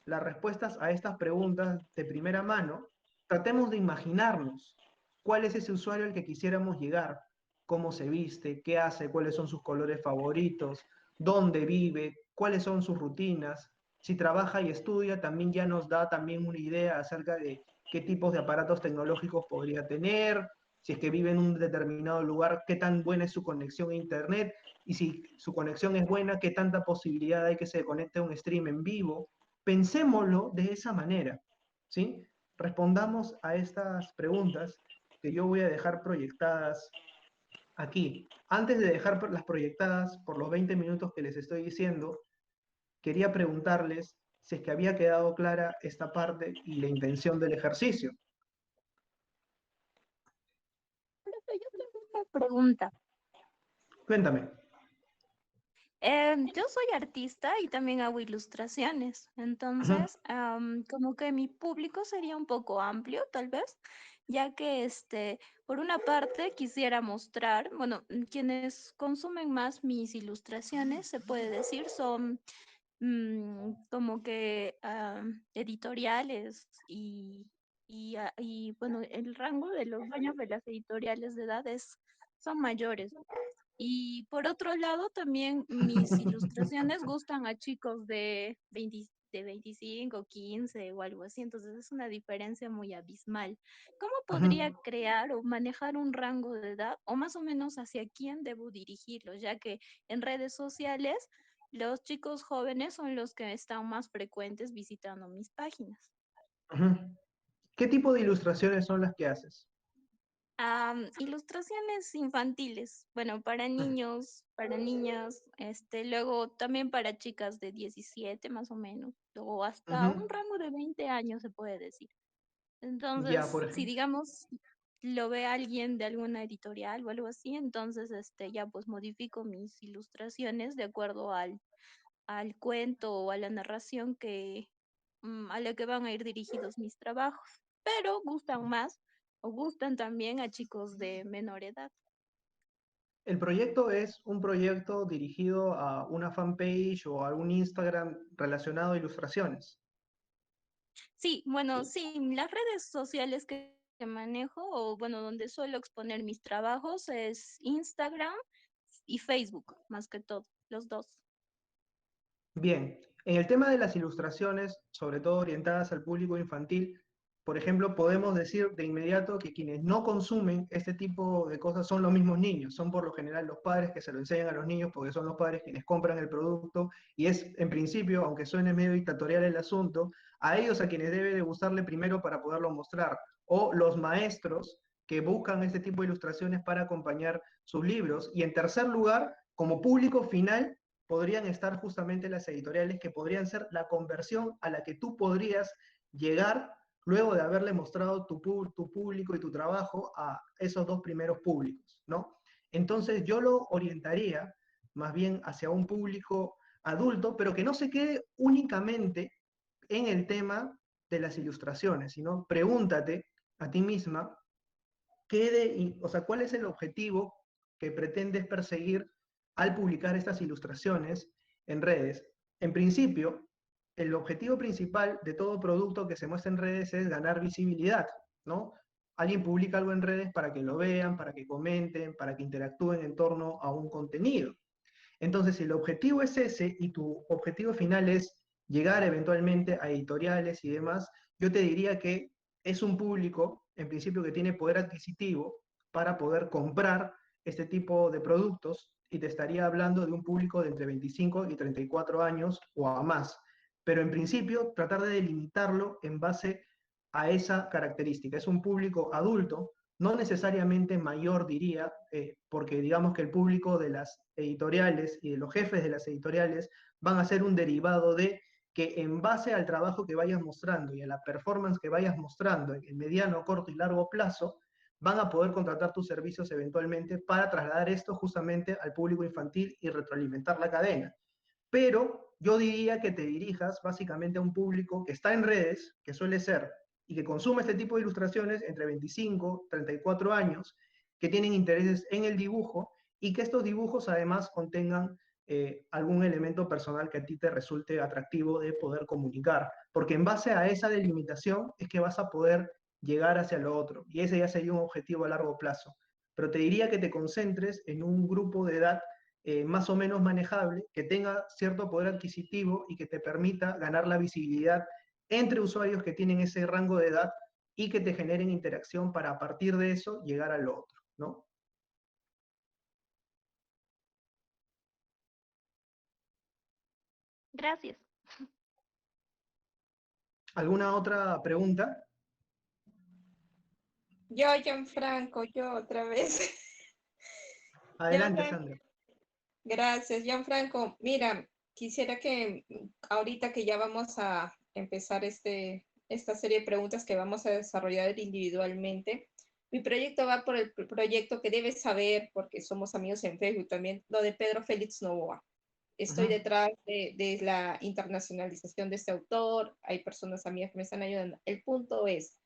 A: las respuestas a estas preguntas de primera mano, tratemos de imaginarnos cuál es ese usuario al que quisiéramos llegar, cómo se viste, qué hace, cuáles son sus colores favoritos, dónde vive, cuáles son sus rutinas. Si trabaja y estudia, también ya nos da también una idea acerca de qué tipos de aparatos tecnológicos podría tener, si es que vive en un determinado lugar, qué tan buena es su conexión a internet, y si su conexión es buena, qué tanta posibilidad hay que se conecte a un stream en vivo. Pensémoslo de esa manera, ¿sí? Respondamos a estas preguntas que yo voy a dejar proyectadas aquí. Antes de dejar las proyectadas por los 20 minutos que les estoy diciendo, quería preguntarles si es que había quedado clara esta parte y la intención del ejercicio.
G: Yo tengo una pregunta.
A: Cuéntame.
G: Yo soy artista y también hago ilustraciones, entonces como que mi público sería un poco amplio, tal vez, ya que por una parte quisiera mostrar, bueno, quienes consumen más mis ilustraciones, se puede decir, son como que editoriales y bueno, el rango de los dueños de las editoriales de edades son mayores. Y por otro lado, también mis ilustraciones gustan a chicos de 20 de 25, 15 o algo así, entonces es una diferencia muy abismal. ¿Cómo podría
A: Ujú.
G: crear o manejar un rango de edad o más o menos hacia quién debo dirigirlo, ya que en redes sociales los chicos jóvenes son los que están más frecuentes visitando mis páginas?
A: Ujú. ¿Qué tipo de ilustraciones son las que haces?
G: Ilustraciones infantiles, bueno, para niños, para niñas, luego también para chicas de 17 más o menos, o hasta un
A: Ujú.
G: rango de 20 años se puede decir.
A: Ya, por
G: Entonces, si
A: ejemplo.
G: digamos lo ve alguien de alguna editorial o algo así, entonces ya pues modifico mis ilustraciones de acuerdo al cuento o a la narración a la que van a ir dirigidos mis trabajos, pero gustan más o gustan también a chicos de menor edad.
A: ¿El proyecto es un proyecto dirigido a una fanpage o a algún Instagram relacionado a ilustraciones?
G: Sí, bueno, sí, las redes sociales que manejo o bueno, donde suelo exponer mis trabajos es Instagram y Facebook, más que todo, los dos.
A: Bien, en el tema de las ilustraciones, sobre todo orientadas al público infantil, por ejemplo, podemos decir de inmediato que quienes no consumen este tipo de cosas son los mismos niños, son por lo general los padres que se lo enseñan a los niños porque son los padres quienes compran el producto y es en principio, aunque suene medio dictatorial el asunto, a ellos a quienes debe de gustarle primero para poderlo mostrar, o los maestros que buscan este tipo de ilustraciones para acompañar sus libros, y en tercer lugar, como público final, podrían estar justamente las editoriales que podrían ser la conversión a la que tú podrías llegar luego de haberle mostrado tu público y tu trabajo a esos dos primeros públicos, ¿no? Entonces yo lo orientaría más bien hacia un público adulto, pero que no se quede únicamente en el tema de las ilustraciones, sino pregúntate a ti misma o sea, cuál es el objetivo que pretendes perseguir al publicar estas ilustraciones en redes. En principio, el objetivo principal de todo producto que se muestra en redes es ganar visibilidad, ¿no? Alguien publica algo en redes para que lo vean, para que comenten, para que interactúen en torno a un contenido. Entonces, si el objetivo es ese y tu objetivo final es llegar eventualmente a editoriales y demás, yo te diría que es un público, en principio, que tiene poder adquisitivo para poder comprar este tipo de productos y te estaría hablando de un público de entre 25 y 34 años o a más. Pero en principio, tratar de delimitarlo en base a esa característica. Es un público adulto, no necesariamente mayor, diría, porque digamos que el público de las editoriales y de los jefes de las editoriales van a ser un derivado de que en base al trabajo que vayas mostrando y a la performance que vayas mostrando en el mediano, corto y largo plazo, van a poder contratar tus servicios eventualmente para trasladar esto justamente al público infantil y retroalimentar la cadena. Pero yo diría que te dirijas básicamente a un público que está en redes, que suele ser, y que consume este tipo de ilustraciones entre 25, 34 años, que tienen intereses en el dibujo y que estos dibujos además contengan algún elemento personal que a ti te resulte atractivo de poder comunicar, porque en base a esa delimitación es que vas a poder llegar hacia lo otro, y ese ya sería un objetivo a largo plazo. Pero te diría que te concentres en un grupo de edad más o menos manejable, que tenga cierto poder adquisitivo y que te permita ganar la visibilidad entre usuarios que tienen ese rango de edad y que te generen interacción para a partir de eso llegar al otro, ¿no?
G: Gracias.
A: ¿Alguna otra pregunta?
F: Yo, Gianfranco, yo otra vez.
A: Adelante,
F: Gianfranco,
A: Sandra.
F: gracias. Gianfranco, mira, quisiera que ahorita que ya vamos a empezar esta serie de preguntas que vamos a desarrollar individualmente, mi proyecto va por el proyecto que debes saber, porque somos amigos en Facebook también, lo de Pedro Félix Novoa.
A: Uh -huh.
F: Estoy detrás de la internacionalización de este autor, hay personas amigas que me están ayudando. El punto es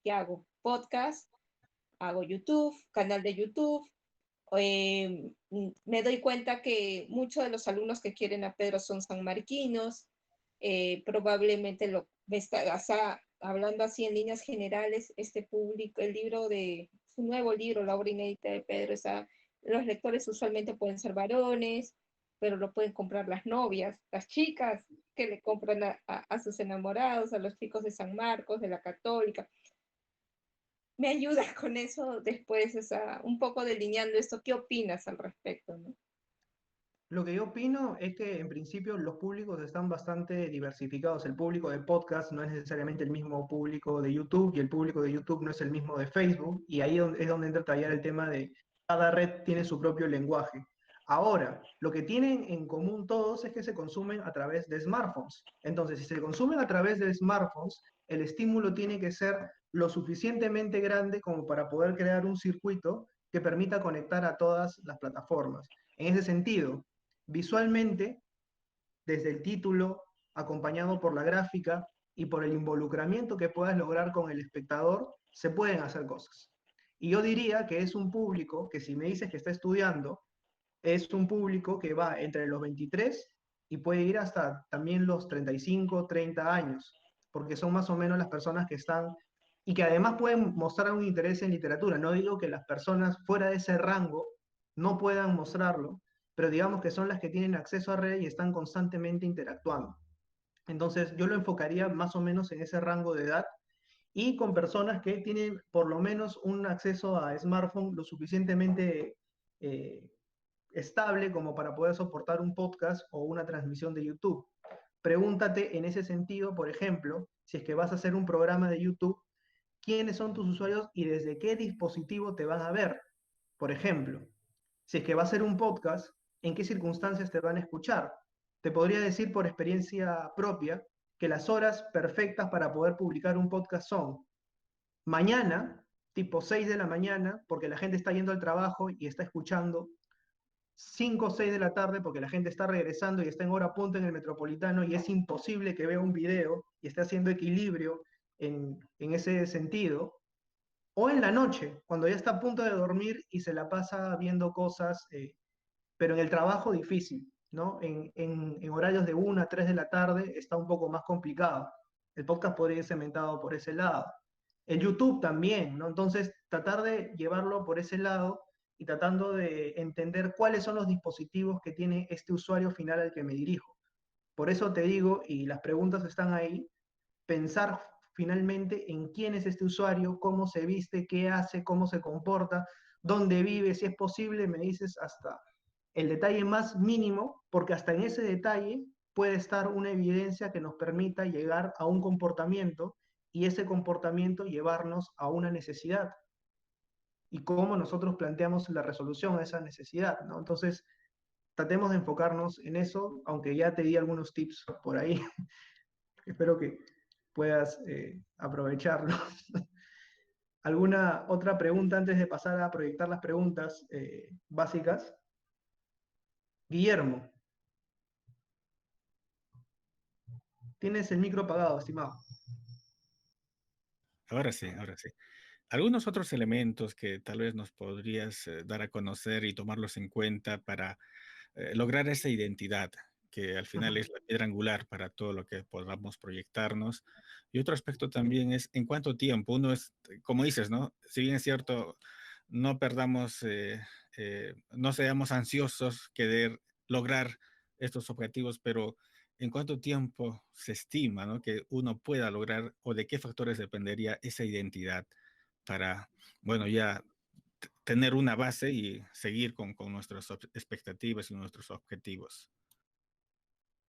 F: que hago podcast, hago YouTube, canal de YouTube. Me doy cuenta que muchos de los alumnos que quieren a Pedro son sanmarquinos. Probablemente me está, o sea, hablando así en líneas generales, este público, el libro de su nuevo libro, la obra inédita de Pedro, está Los lectores usualmente pueden ser varones, pero lo pueden comprar las novias, las chicas que le compran a sus enamorados, a los chicos de San Marcos, de la Católica. Me ayudas con eso después, un poco delineando esto. ¿Qué opinas al respecto, no?
A: Lo que yo opino es que en principio los públicos están bastante diversificados. El público de podcast no es necesariamente el mismo público de YouTube y el público de YouTube no es el mismo de Facebook y ahí es donde entra a tallar el tema de cada red tiene su propio lenguaje. Ahora, lo que tienen en común todos es que se consumen a través de smartphones. Entonces, si se consumen a través de smartphones, el estímulo tiene que ser lo suficientemente grande como para poder crear un circuito que permita conectar a todas las plataformas. En ese sentido, visualmente, desde el título, acompañado por la gráfica y por el involucramiento que puedas lograr con el espectador, se pueden hacer cosas. Y yo diría que es un público que si me dices que está estudiando, es un público que va entre los 23 y puede ir hasta también los 35, 30 años, porque son más o menos las personas que están y que además pueden mostrar un interés en literatura. No digo que las personas fuera de ese rango no puedan mostrarlo, pero digamos que son las que tienen acceso a red y están constantemente interactuando. Entonces yo lo enfocaría más o menos en ese rango de edad y con personas que tienen por lo menos un acceso a smartphone lo suficientemente eh, estable como para poder soportar un podcast o una transmisión de YouTube. Pregúntate en ese sentido, por ejemplo, si es que vas a hacer un programa de YouTube, quiénes son tus usuarios y desde qué dispositivo te van a ver. Por ejemplo, si es que va a ser un podcast, ¿en qué circunstancias te van a escuchar? Te podría decir por experiencia propia que las horas perfectas para poder publicar un podcast son mañana, tipo 6 de la mañana, porque la gente está yendo al trabajo y está escuchando, 5 o 6 de la tarde, porque la gente está regresando y está en hora punta en el Metropolitano y es imposible que vea un video y esté haciendo equilibrio en ese sentido, o en la noche, cuando ya está a punto de dormir y se la pasa viendo cosas, pero en el trabajo difícil, ¿no? En horarios de 1 a 3 de la tarde está un poco más complicado. El podcast podría ir cementado por ese lado. El YouTube también, ¿no? Entonces, tratar de llevarlo por ese lado y tratando de entender cuáles son los dispositivos que tiene este usuario final al que me dirijo. Por eso te digo, y las preguntas están ahí, pensar finalmente en quién es este usuario, cómo se viste, qué hace, cómo se comporta, dónde vive, si es posible, me dices hasta el detalle más mínimo, porque hasta en ese detalle puede estar una evidencia que nos permita llegar a un comportamiento y ese comportamiento llevarnos a una necesidad y cómo nosotros planteamos la resolución a esa necesidad, ¿no? Entonces, tratemos de enfocarnos en eso, aunque ya te di algunos tips por ahí. Espero que puedas aprovecharlos. ¿Alguna otra pregunta antes de pasar a proyectar las preguntas básicas? Guillermo, tienes el micro apagado, estimado.
C: Ahora sí, ahora sí. Algunos otros elementos que tal vez nos podrías dar a conocer y tomarlos en cuenta para lograr esa identidad, que al final es la piedra angular para todo lo que podamos proyectarnos. Y otro aspecto también es en cuánto tiempo. Uno es, como dices, ¿no? Si bien es cierto, no perdamos, no seamos ansiosos querer lograr estos objetivos, pero en cuánto tiempo se estima, ¿no? Que uno pueda lograr o de qué factores dependería esa identidad para, bueno, ya tener una base y seguir con nuestras expectativas y nuestros objetivos.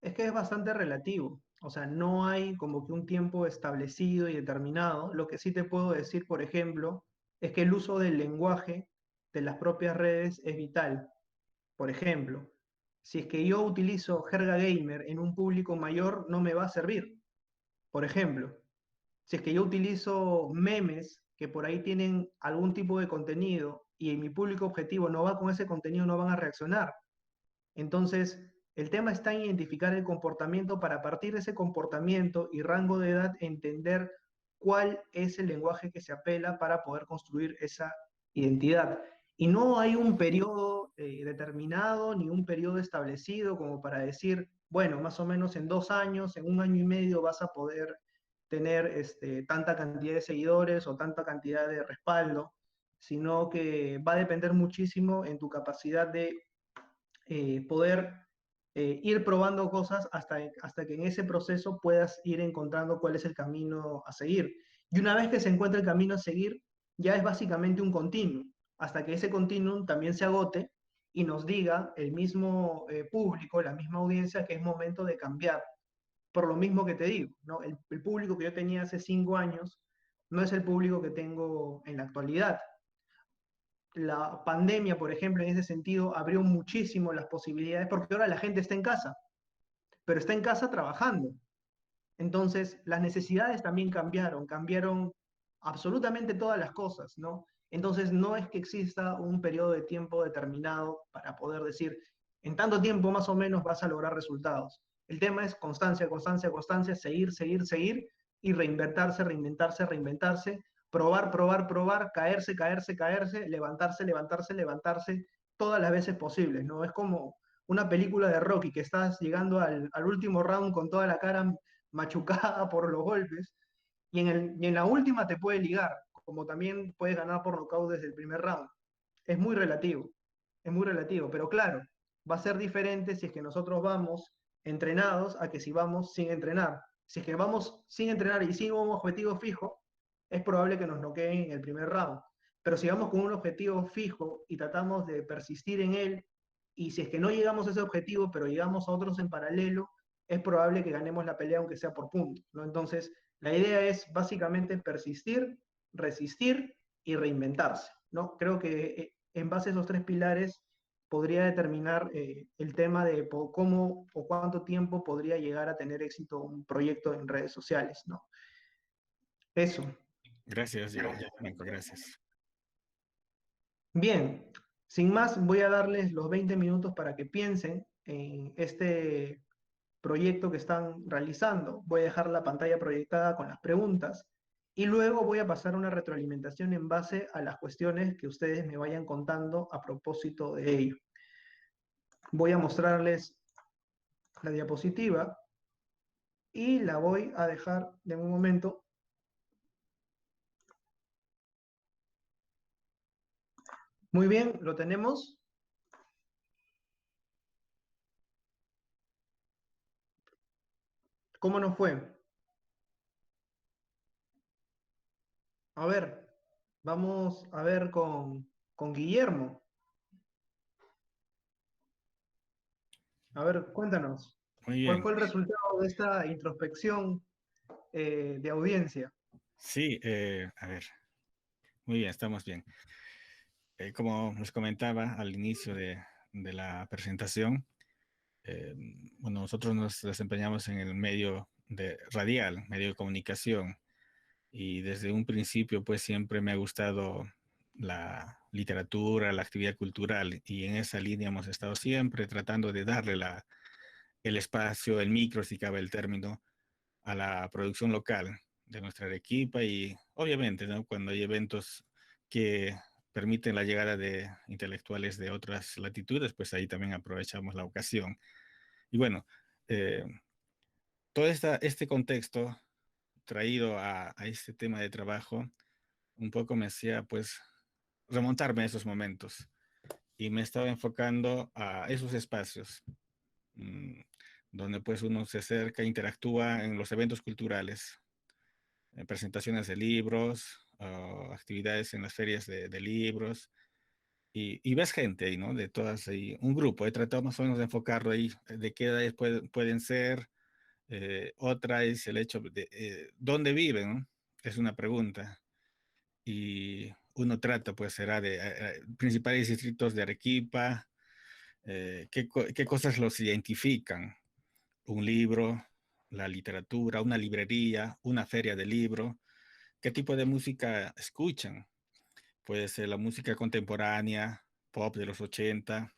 A: Es que es bastante relativo, o sea, no hay como que un tiempo establecido y determinado. Lo que sí te puedo decir, por ejemplo, es que el uso del lenguaje de las propias redes es vital. Por ejemplo, si es que yo utilizo jerga gamer en un público mayor, no me va a servir. Por ejemplo, si es que yo utilizo memes que por ahí tienen algún tipo de contenido y en mi público objetivo no va con ese contenido, no van a reaccionar. Entonces, el tema está en identificar el comportamiento para a partir de ese comportamiento y rango de edad entender cuál es el lenguaje que se apela para poder construir esa identidad. Y no hay un periodo determinado ni un periodo establecido como para decir, bueno, más o menos en 2 años, en 1 año y medio vas a poder tener tanta cantidad de seguidores o tanta cantidad de respaldo, sino que va a depender muchísimo en tu capacidad de poder ir probando cosas hasta que en ese proceso puedas ir encontrando cuál es el camino a seguir. Y una vez que se encuentra el camino a seguir, ya es básicamente un continuum, hasta que ese continuum también se agote y nos diga el mismo público, la misma audiencia, que es momento de cambiar. Por lo mismo que te digo, ¿no? El público que yo tenía hace 5 años no es el público que tengo en la actualidad. La pandemia, por ejemplo, en ese sentido, abrió muchísimo las posibilidades porque ahora la gente está en casa, pero está en casa trabajando. Entonces, las necesidades también cambiaron absolutamente todas las cosas, ¿no? Entonces, no es que exista un periodo de tiempo determinado para poder decir, en tanto tiempo más o menos vas a lograr resultados. El tema es constancia, constancia, constancia, seguir, seguir, seguir y reinventarse, reinventarse, reinventarse, probar, probar, probar, caerse, caerse, caerse, levantarse, levantarse, levantarse todas las veces posibles, ¿no? Es como una película de Rocky que estás llegando al último round con toda la cara machucada por los golpes, y en la última te puede ligar, como también puedes ganar por nocaut desde el primer round. Es muy relativo, es muy relativo, pero claro, va a ser diferente si es que nosotros vamos entrenados a que si vamos sin entrenar. Si es que vamos sin entrenar y sin un objetivo fijo, es probable que nos noqueen en el primer round. Pero si vamos con un objetivo fijo y tratamos de persistir en él, y si es que no llegamos a ese objetivo, pero llegamos a otros en paralelo, es probable que ganemos la pelea aunque sea por puntos, ¿no? Entonces, la idea es básicamente persistir, resistir y reinventarse, ¿no? Creo que en base a esos tres pilares podría determinar el tema de cómo o cuánto tiempo podría llegar a tener éxito un proyecto en redes sociales, ¿no? Eso.
C: Gracias, Franco, gracias.
A: Bien, sin más, voy a darles los 20 minutos para que piensen en este proyecto que están realizando. Voy a dejar la pantalla proyectada con las preguntas y luego voy a pasar una retroalimentación en base a las cuestiones que ustedes me vayan contando a propósito de ello. Voy a mostrarles la diapositiva y la voy a dejar de un momento. Muy bien, lo tenemos. ¿Cómo nos fue? A ver, vamos a ver con Guillermo. A ver, cuéntanos,
C: Muy
A: ¿cuál
C: bien.
A: fue el resultado de esta introspección de audiencia?
C: Sí, a ver, muy bien, estamos bien. Como les comentaba al inicio de la presentación, bueno, nosotros nos desempeñamos en el medio radial, medio de comunicación, y desde un principio pues siempre me ha gustado la literatura, la actividad cultural, y en esa línea hemos estado siempre tratando de darle el espacio, el micro, si cabe el término, a la producción local de nuestra Arequipa y obviamente, ¿no? Cuando hay eventos que permiten la llegada de intelectuales de otras latitudes, pues ahí también aprovechamos la ocasión. Y bueno, eh, todo este contexto traído a este tema de trabajo, un poco me hacía pues remontarme a esos momentos y me estaba enfocando a esos espacios mmm, donde pues uno se acerca, interactúa en los eventos culturales, presentaciones de libros, actividades en las ferias de libros, y ves gente ahí, ¿no? De todas ahí, un grupo, he tratado más o menos de enfocarlo ahí, de qué edades pueden ser. Otra es el hecho de dónde viven, ¿no? Es una pregunta. Y uno trata, pues será de principales distritos de Arequipa, qué cosas los identifican. Un libro, la literatura, una librería, una feria de libro, qué tipo de música escuchan. Puede ser la música contemporánea, pop de los 80.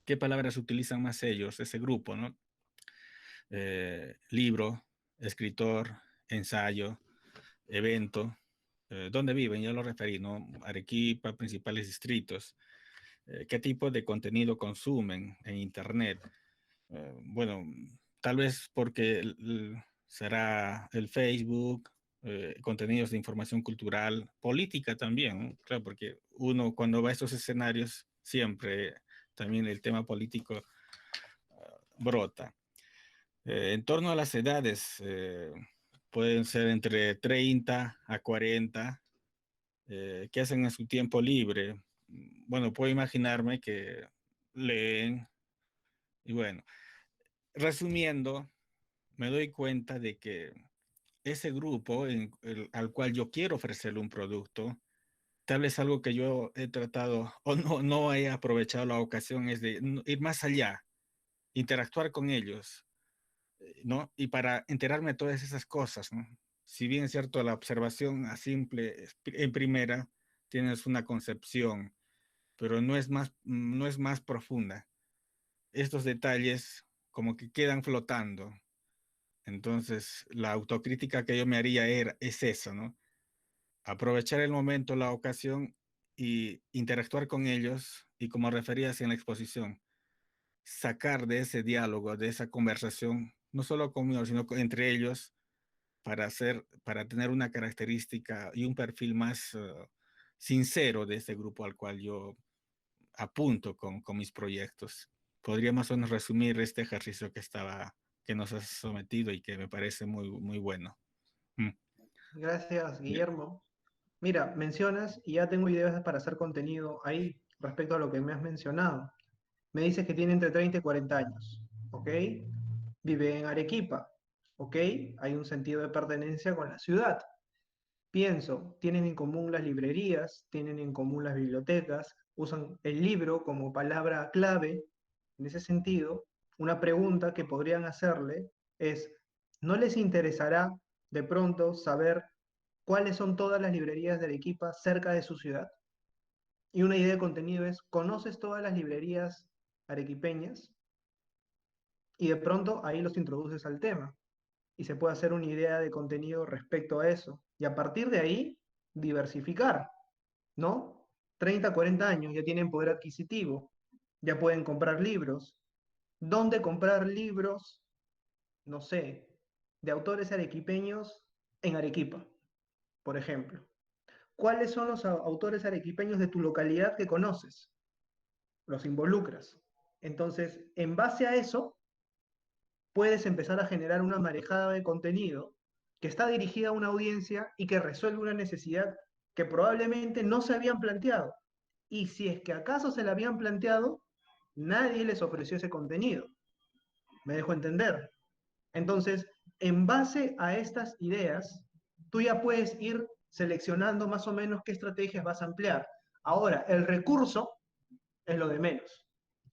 C: ¿Qué palabras utilizan más ellos, ese grupo, ¿no? Libro, escritor, ensayo, evento. ¿Dónde viven? Ya lo referí, ¿no? Arequipa, principales distritos. ¿Qué tipo de contenido consumen en Internet? Bueno, tal vez porque será el Facebook, contenidos de información cultural, política también, ¿no? Claro, porque uno cuando va a estos escenarios siempre también el tema político brota. En torno a las edades, pueden ser entre 30 a 40, que hacen en su tiempo libre. Bueno, puedo imaginarme que leen y bueno, resumiendo, me doy cuenta de que ese grupo al cual yo quiero ofrecerle un producto, tal vez algo que yo he tratado o no he aprovechado la ocasión es de ir más allá, interactuar con ellos, ¿no? Y para enterarme de todas esas cosas, ¿no? Si bien es cierto, la observación a simple, en primera, tienes una concepción, pero no es más profunda. Estos detalles como que quedan flotando. Entonces, la autocrítica que yo me haría es eso, ¿no? Aprovechar el momento, la ocasión y interactuar con ellos y como referías en la exposición, sacar de ese diálogo, de esa conversación, no solo conmigo, sino entre ellos, para tener una característica y un perfil más sincero de ese grupo al cual yo apunto con mis proyectos. Podría más o menos resumir este ejercicio que nos has sometido y que me parece muy, muy bueno. Mm.
A: Gracias, Guillermo. Mira, mencionas y ya tengo ideas para hacer contenido ahí respecto a lo que me has mencionado. Me dices que tiene entre 30 y 40 años, ¿ok? Vive en Arequipa, ¿ok? Hay un sentido de pertenencia con la ciudad. Pienso, tienen en común las librerías, tienen en común las bibliotecas, usan el libro como palabra clave. En ese sentido, una pregunta que podrían hacerle es, ¿no les interesará de pronto saber cuáles son todas las librerías de Arequipa cerca de su ciudad? Y una idea de contenido es, ¿conoces todas las librerías arequipeñas? Y de pronto ahí los introduces al tema y se puede hacer una idea de contenido respecto a eso. Y a partir de ahí, diversificar, ¿no? 30, 40 años ya tienen poder adquisitivo, ya pueden comprar libros. ¿Dónde comprar libros? No sé, de autores arequipeños en Arequipa, por ejemplo. ¿Cuáles son los autores arequipeños de tu localidad que conoces? Los involucras. Entonces, en base a eso, puedes empezar a generar una marejada de contenido que está dirigida a una audiencia y que resuelve una necesidad que probablemente no se habían planteado. Y si es que acaso se la habían planteado, nadie les ofreció ese contenido. ¿Me dejo entender? Entonces, en base a estas ideas, tú ya puedes ir seleccionando más o menos qué estrategias vas a emplear. Ahora, el recurso es lo de menos.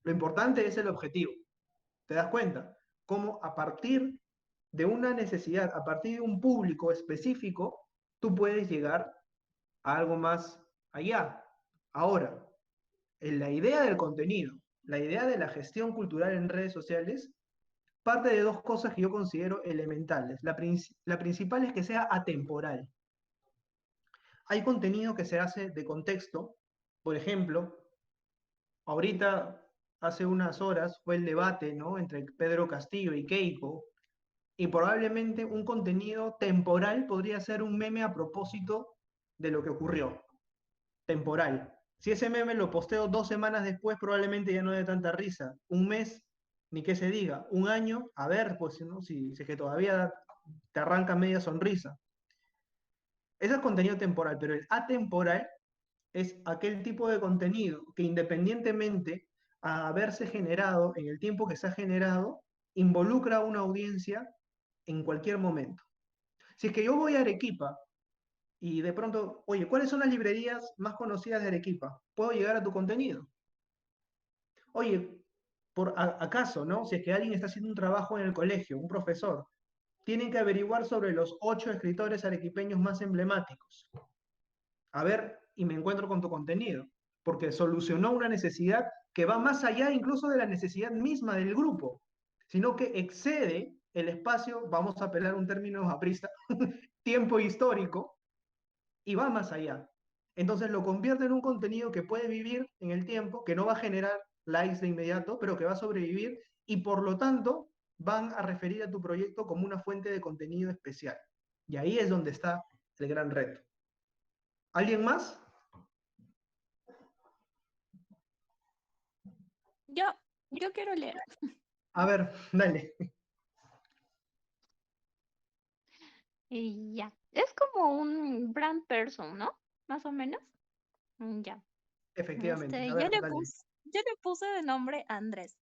A: Lo importante es el objetivo. ¿Te das cuenta? Cómo a partir de una necesidad, a partir de un público específico, tú puedes llegar a algo más allá. Ahora, en la idea del contenido, la idea de la gestión cultural en redes sociales, parte de dos cosas que yo considero elementales. La principal es que sea atemporal. Hay contenido que se hace de contexto. Por ejemplo, ahorita, hace unas horas, fue el debate, ¿no?, entre Pedro Castillo y Keiko, y probablemente un contenido temporal podría ser un meme a propósito de lo que ocurrió. Temporal. Si ese meme lo posteo 2 semanas después, probablemente ya no dé tanta risa. Un mes, ni que se diga. Un año, a ver, pues, ¿no?, si es que todavía te arranca media sonrisa. Ese es contenido temporal, pero el atemporal es aquel tipo de contenido que, independientemente a haberse generado en el tiempo que se ha generado, involucra a una audiencia en cualquier momento. Si es que yo voy a Arequipa y de pronto, oye, ¿cuáles son las librerías más conocidas de Arequipa? ¿Puedo llegar a tu contenido? Oye, por acaso, ¿no? Si es que alguien está haciendo un trabajo en el colegio, un profesor, tienen que averiguar sobre los 8 escritores arequipeños más emblemáticos. A ver, y me encuentro con tu contenido, porque solucionó una necesidad que va más allá incluso de la necesidad misma del grupo, sino que excede el espacio, vamos a apelar un término aprista, tiempo histórico, y va más allá. Entonces lo convierte en un contenido que puede vivir en el tiempo, que no va a generar likes de inmediato, pero que va a sobrevivir y por lo tanto van a referir a tu proyecto como una fuente de contenido especial. Y ahí es donde está el gran reto. ¿Alguien más?
G: Yo quiero leer.
A: A ver, dale.
G: Y ya. Es como un brand person, ¿no? Más o menos. Ya.
A: Efectivamente. A ver, dale.
G: Yo le puse de nombre Andrés.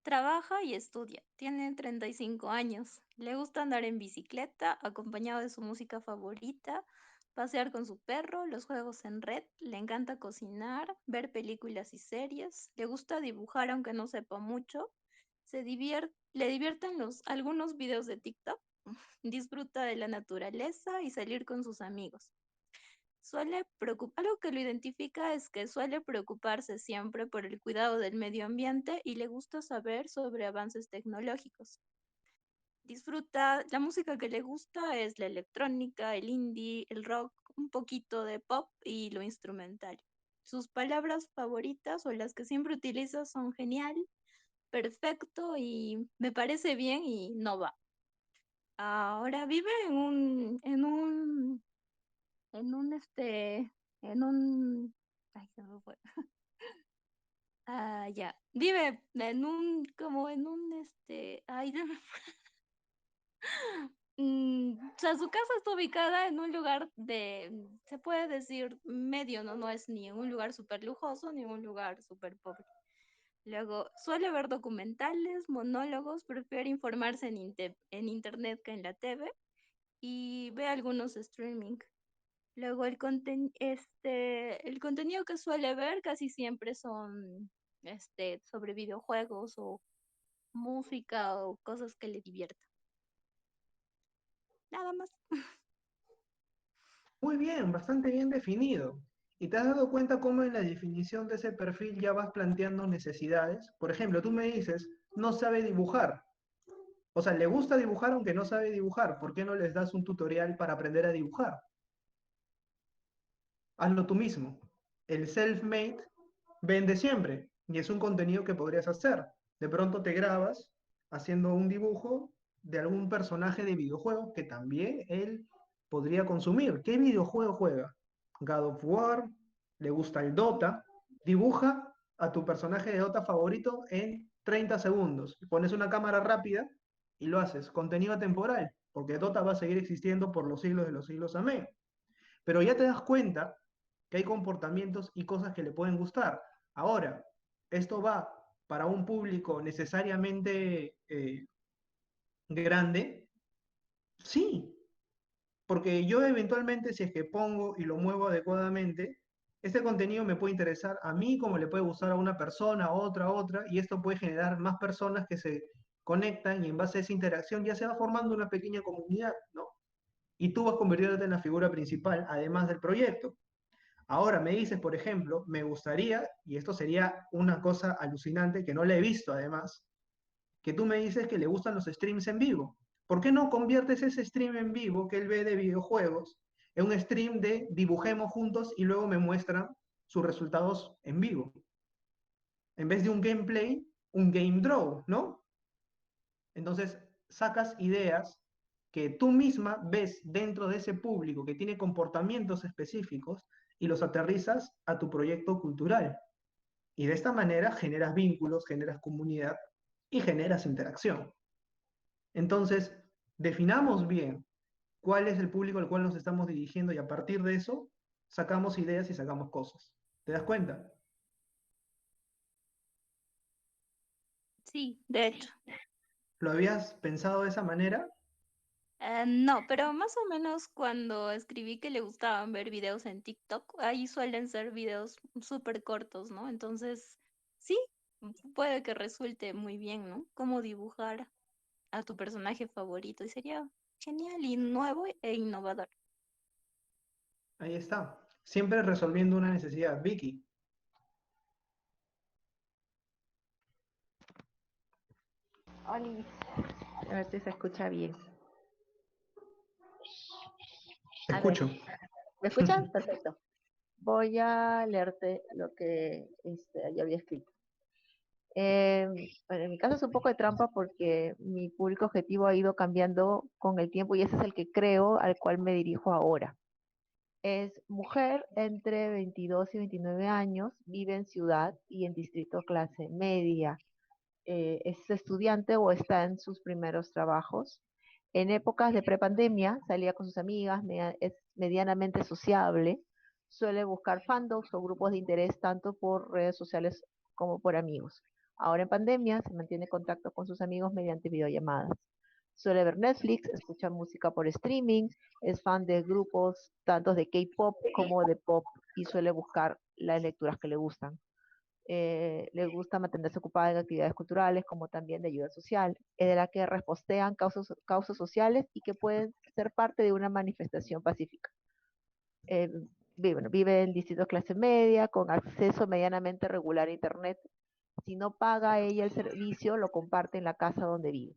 G: Trabaja y estudia. Tiene 35 años. Le gusta andar en bicicleta, acompañado de su música favorita, pasear con su perro, los juegos en red. Le encanta cocinar, ver películas y series. Le gusta dibujar, aunque no sepa mucho. Le divierten algunos videos de TikTok. Disfruta de la naturaleza y salir con sus amigos. Algo que lo identifica es que suele preocuparse siempre por el cuidado del medio ambiente y le gusta saber sobre avances tecnológicos. La música que le gusta es la electrónica, el indie, el rock, un poquito de pop y lo instrumental. Sus palabras favoritas o las que siempre utiliza son genial, perfecto y me parece bien y no va. Ahora vive en un en un, ay, se me fue. Ah, ya. Vive como en un, ay, o sea, su casa está ubicada en un lugar se puede decir medio, ¿no? No es ni un lugar súper lujoso ni un lugar súper pobre. Luego, suele ver documentales, monólogos, prefiere informarse en internet que en la TV y ve algunos streaming. Luego el contenido que suele ver casi siempre son sobre videojuegos o música o cosas que le diviertan. Nada más.
A: Muy bien, bastante bien definido. ¿Y te has dado cuenta cómo en la definición de ese perfil ya vas planteando necesidades? Por ejemplo, tú me dices, no sabe dibujar. O sea, le gusta dibujar aunque no sabe dibujar. ¿Por qué no les das un tutorial para aprender a dibujar? Hazlo tú mismo. El self-made vende siempre y es un contenido que podrías hacer. De pronto te grabas haciendo un dibujo de algún personaje de videojuego que también él podría consumir. ¿Qué videojuego juega? God of War, le gusta el Dota. Dibuja a tu personaje de Dota favorito en 30 segundos. Pones una cámara rápida y lo haces. Contenido temporal, porque Dota va a seguir existiendo por los siglos de los siglos. Amén. Pero ya te das cuenta que hay comportamientos y cosas que le pueden gustar. Ahora, ¿esto va para un público necesariamente grande? Sí, porque yo eventualmente, si es que pongo y lo muevo adecuadamente, este contenido me puede interesar a mí como le puede gustar a una persona, a otra, y esto puede generar más personas que se conectan y en base a esa interacción ya se va formando una pequeña comunidad, ¿no? Y tú vas convirtiéndote en la figura principal, además del proyecto. Ahora me dices, por ejemplo, me gustaría, y esto sería una cosa alucinante que no le he visto además, que tú me dices que le gustan los streams en vivo. ¿Por qué no conviertes ese stream en vivo que él ve de videojuegos en un stream de dibujemos juntos y luego me muestran sus resultados en vivo? En vez de un gameplay, un game draw, ¿no? Entonces sacas ideas que tú misma ves dentro de ese público que tiene comportamientos específicos y los aterrizas a tu proyecto cultural. Y de esta manera generas vínculos, generas comunidad y generas interacción. Entonces, definamos bien cuál es el público al cual nos estamos dirigiendo y a partir de eso sacamos ideas y sacamos cosas. ¿Te das cuenta?
G: Sí, de hecho.
A: ¿Lo habías pensado de esa manera?
G: No, pero más o menos cuando escribí que le gustaban ver videos en TikTok, ahí suelen ser videos súper cortos, ¿no? Entonces, sí, puede que resulte muy bien, ¿no? Cómo dibujar a tu personaje favorito y sería genial y nuevo e innovador.
A: Ahí está. Siempre resolviendo una necesidad. Vicky,
B: Oli, a ver si se escucha bien.
A: te
B: A ver,
A: escucho.
B: ¿me escuchan? Perfecto. Voy a leerte lo que ya había escrito. Bueno, en mi caso es un poco de trampa porque mi público objetivo ha ido cambiando con el tiempo y ese es el que creo al cual me dirijo ahora. Es mujer entre 22 y 29 años, vive en ciudad y en distrito clase media. Es estudiante o está en sus primeros trabajos. En épocas de prepandemia salía con sus amigas, es medianamente sociable, suele buscar fandoms o grupos de interés tanto por redes sociales como por amigos. Ahora en pandemia se mantiene en contacto con sus amigos mediante videollamadas. Suele ver Netflix, escucha música por streaming, es fan de grupos tanto de K-pop como de pop y suele buscar las lecturas que le gustan. Le gusta mantenerse ocupada en actividades culturales como también de ayuda social, es de la que repostean causas sociales y que pueden ser parte de una manifestación pacífica. Eh, vive en distritos clase media, con acceso medianamente regular a Internet. Si no paga ella el servicio, lo comparte en la casa donde vive.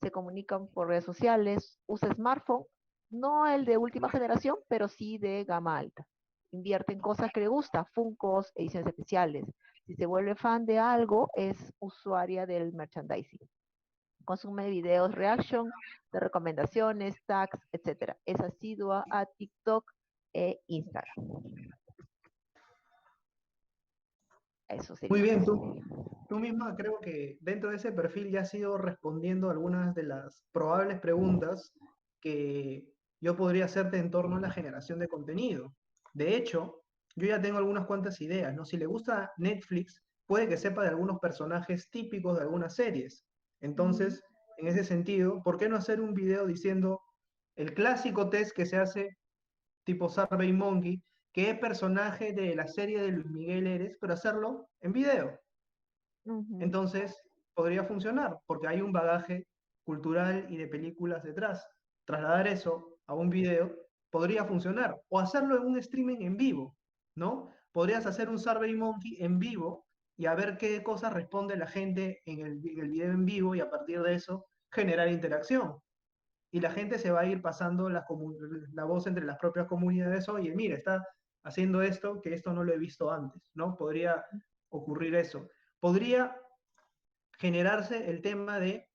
B: Se comunican por redes sociales, usa smartphone, no el de última generación, pero sí de gama alta. Invierte en cosas que le gusta, Funkos, ediciones especiales. Si se vuelve fan de algo, es usuaria del merchandising. Consume videos reaction, de recomendaciones, tags, etc. Es asidua a TikTok e Instagram. Eso
A: Muy
B: sería.
A: bien, tú misma creo que dentro de ese perfil ya has ido respondiendo algunas de las probables preguntas que yo podría hacerte en torno a la generación de contenido. De hecho, yo ya tengo algunas cuantas ideas, ¿no? Si le gusta Netflix, puede que sepa de algunos personajes típicos de algunas series. Entonces, en ese sentido, ¿por qué no hacer un video diciendo el clásico test que se hace tipo Monkey, qué personaje de la serie de Luis Miguel eres, pero hacerlo en video? Entonces, podría funcionar, porque hay un bagaje cultural y de películas detrás. Trasladar eso a un video podría funcionar, o hacerlo en un streaming en vivo, ¿no? Podrías hacer un Monkey en vivo y a ver qué cosas responde la gente en el video en vivo y a partir de eso generar interacción. Y la gente se va a ir pasando la voz entre las propias comunidades. Oye, mira, está haciendo esto, que esto no lo he visto antes, ¿no? Podría ocurrir eso. Podría generarse el tema de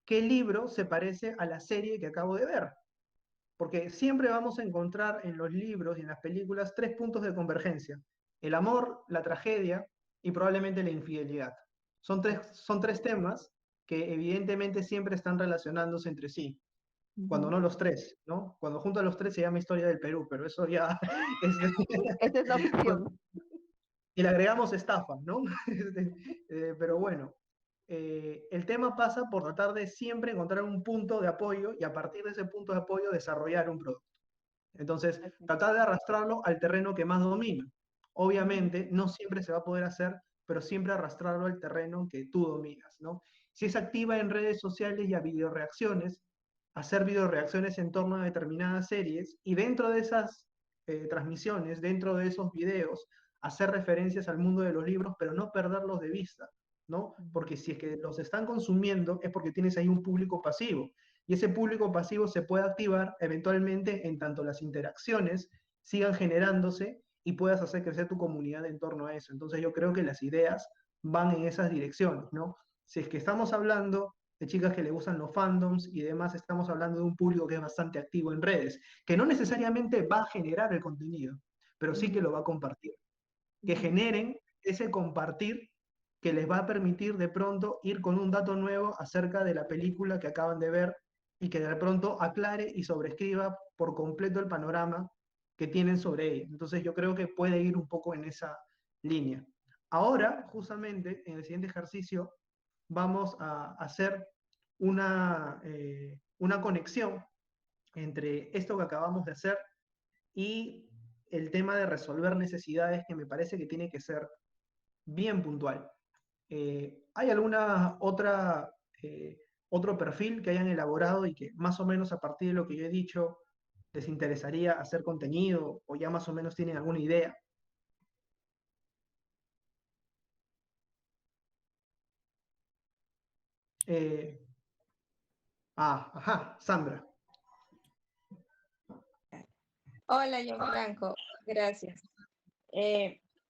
A: qué libro se parece a la serie que acabo de ver. Porque siempre vamos a encontrar en los libros y en las películas tres puntos de convergencia: el amor, la tragedia y probablemente la infidelidad. Son tres temas que evidentemente siempre están relacionándose entre sí, cuando no los tres, ¿no? Cuando junto a los tres se llama Historia del Perú, pero eso ya es...
B: Esa es no ficción.
A: Y le agregamos estafa, ¿no? Pero bueno, el tema pasa por tratar de siempre encontrar un punto de apoyo y a partir de ese punto de apoyo desarrollar un producto. Entonces, tratar de arrastrarlo al terreno que más domina. Obviamente, no siempre se va a poder hacer, pero siempre arrastrarlo al terreno que tú dominas, ¿no? Si es activa en redes sociales y a videoreacciones, hacer videoreacciones en torno a determinadas series y dentro de esas transmisiones, dentro de esos videos, hacer referencias al mundo de los libros, pero no perderlos de vista, ¿no? Porque si es que los están consumiendo es porque tienes ahí un público pasivo y ese público pasivo se puede activar eventualmente en tanto las interacciones sigan generándose y puedas hacer crecer tu comunidad en torno a eso. Entonces yo creo que las ideas van en esas direcciones, ¿no? Si es que estamos hablando de chicas que le gustan los fandoms y demás, estamos hablando de un público que es bastante activo en redes, que no necesariamente va a generar el contenido, pero sí que lo va a compartir. Que generen ese compartir que les va a permitir de pronto ir con un dato nuevo acerca de la película que acaban de ver y que de pronto aclare y sobrescriba por completo el panorama que tienen sobre ella. Entonces yo creo que puede ir un poco en esa línea. Ahora, justamente, en el siguiente ejercicio, vamos a hacer una conexión entre esto que acabamos de hacer y el tema de resolver necesidades, que me parece que tiene que ser bien puntual. ¿Hay alguna otra, otro perfil que hayan elaborado y que más o menos a partir de lo que yo he dicho les interesaría hacer contenido o ya más o menos tienen alguna idea? Eh, ajá, Sandra.
F: Hola, Gianfranco, gracias.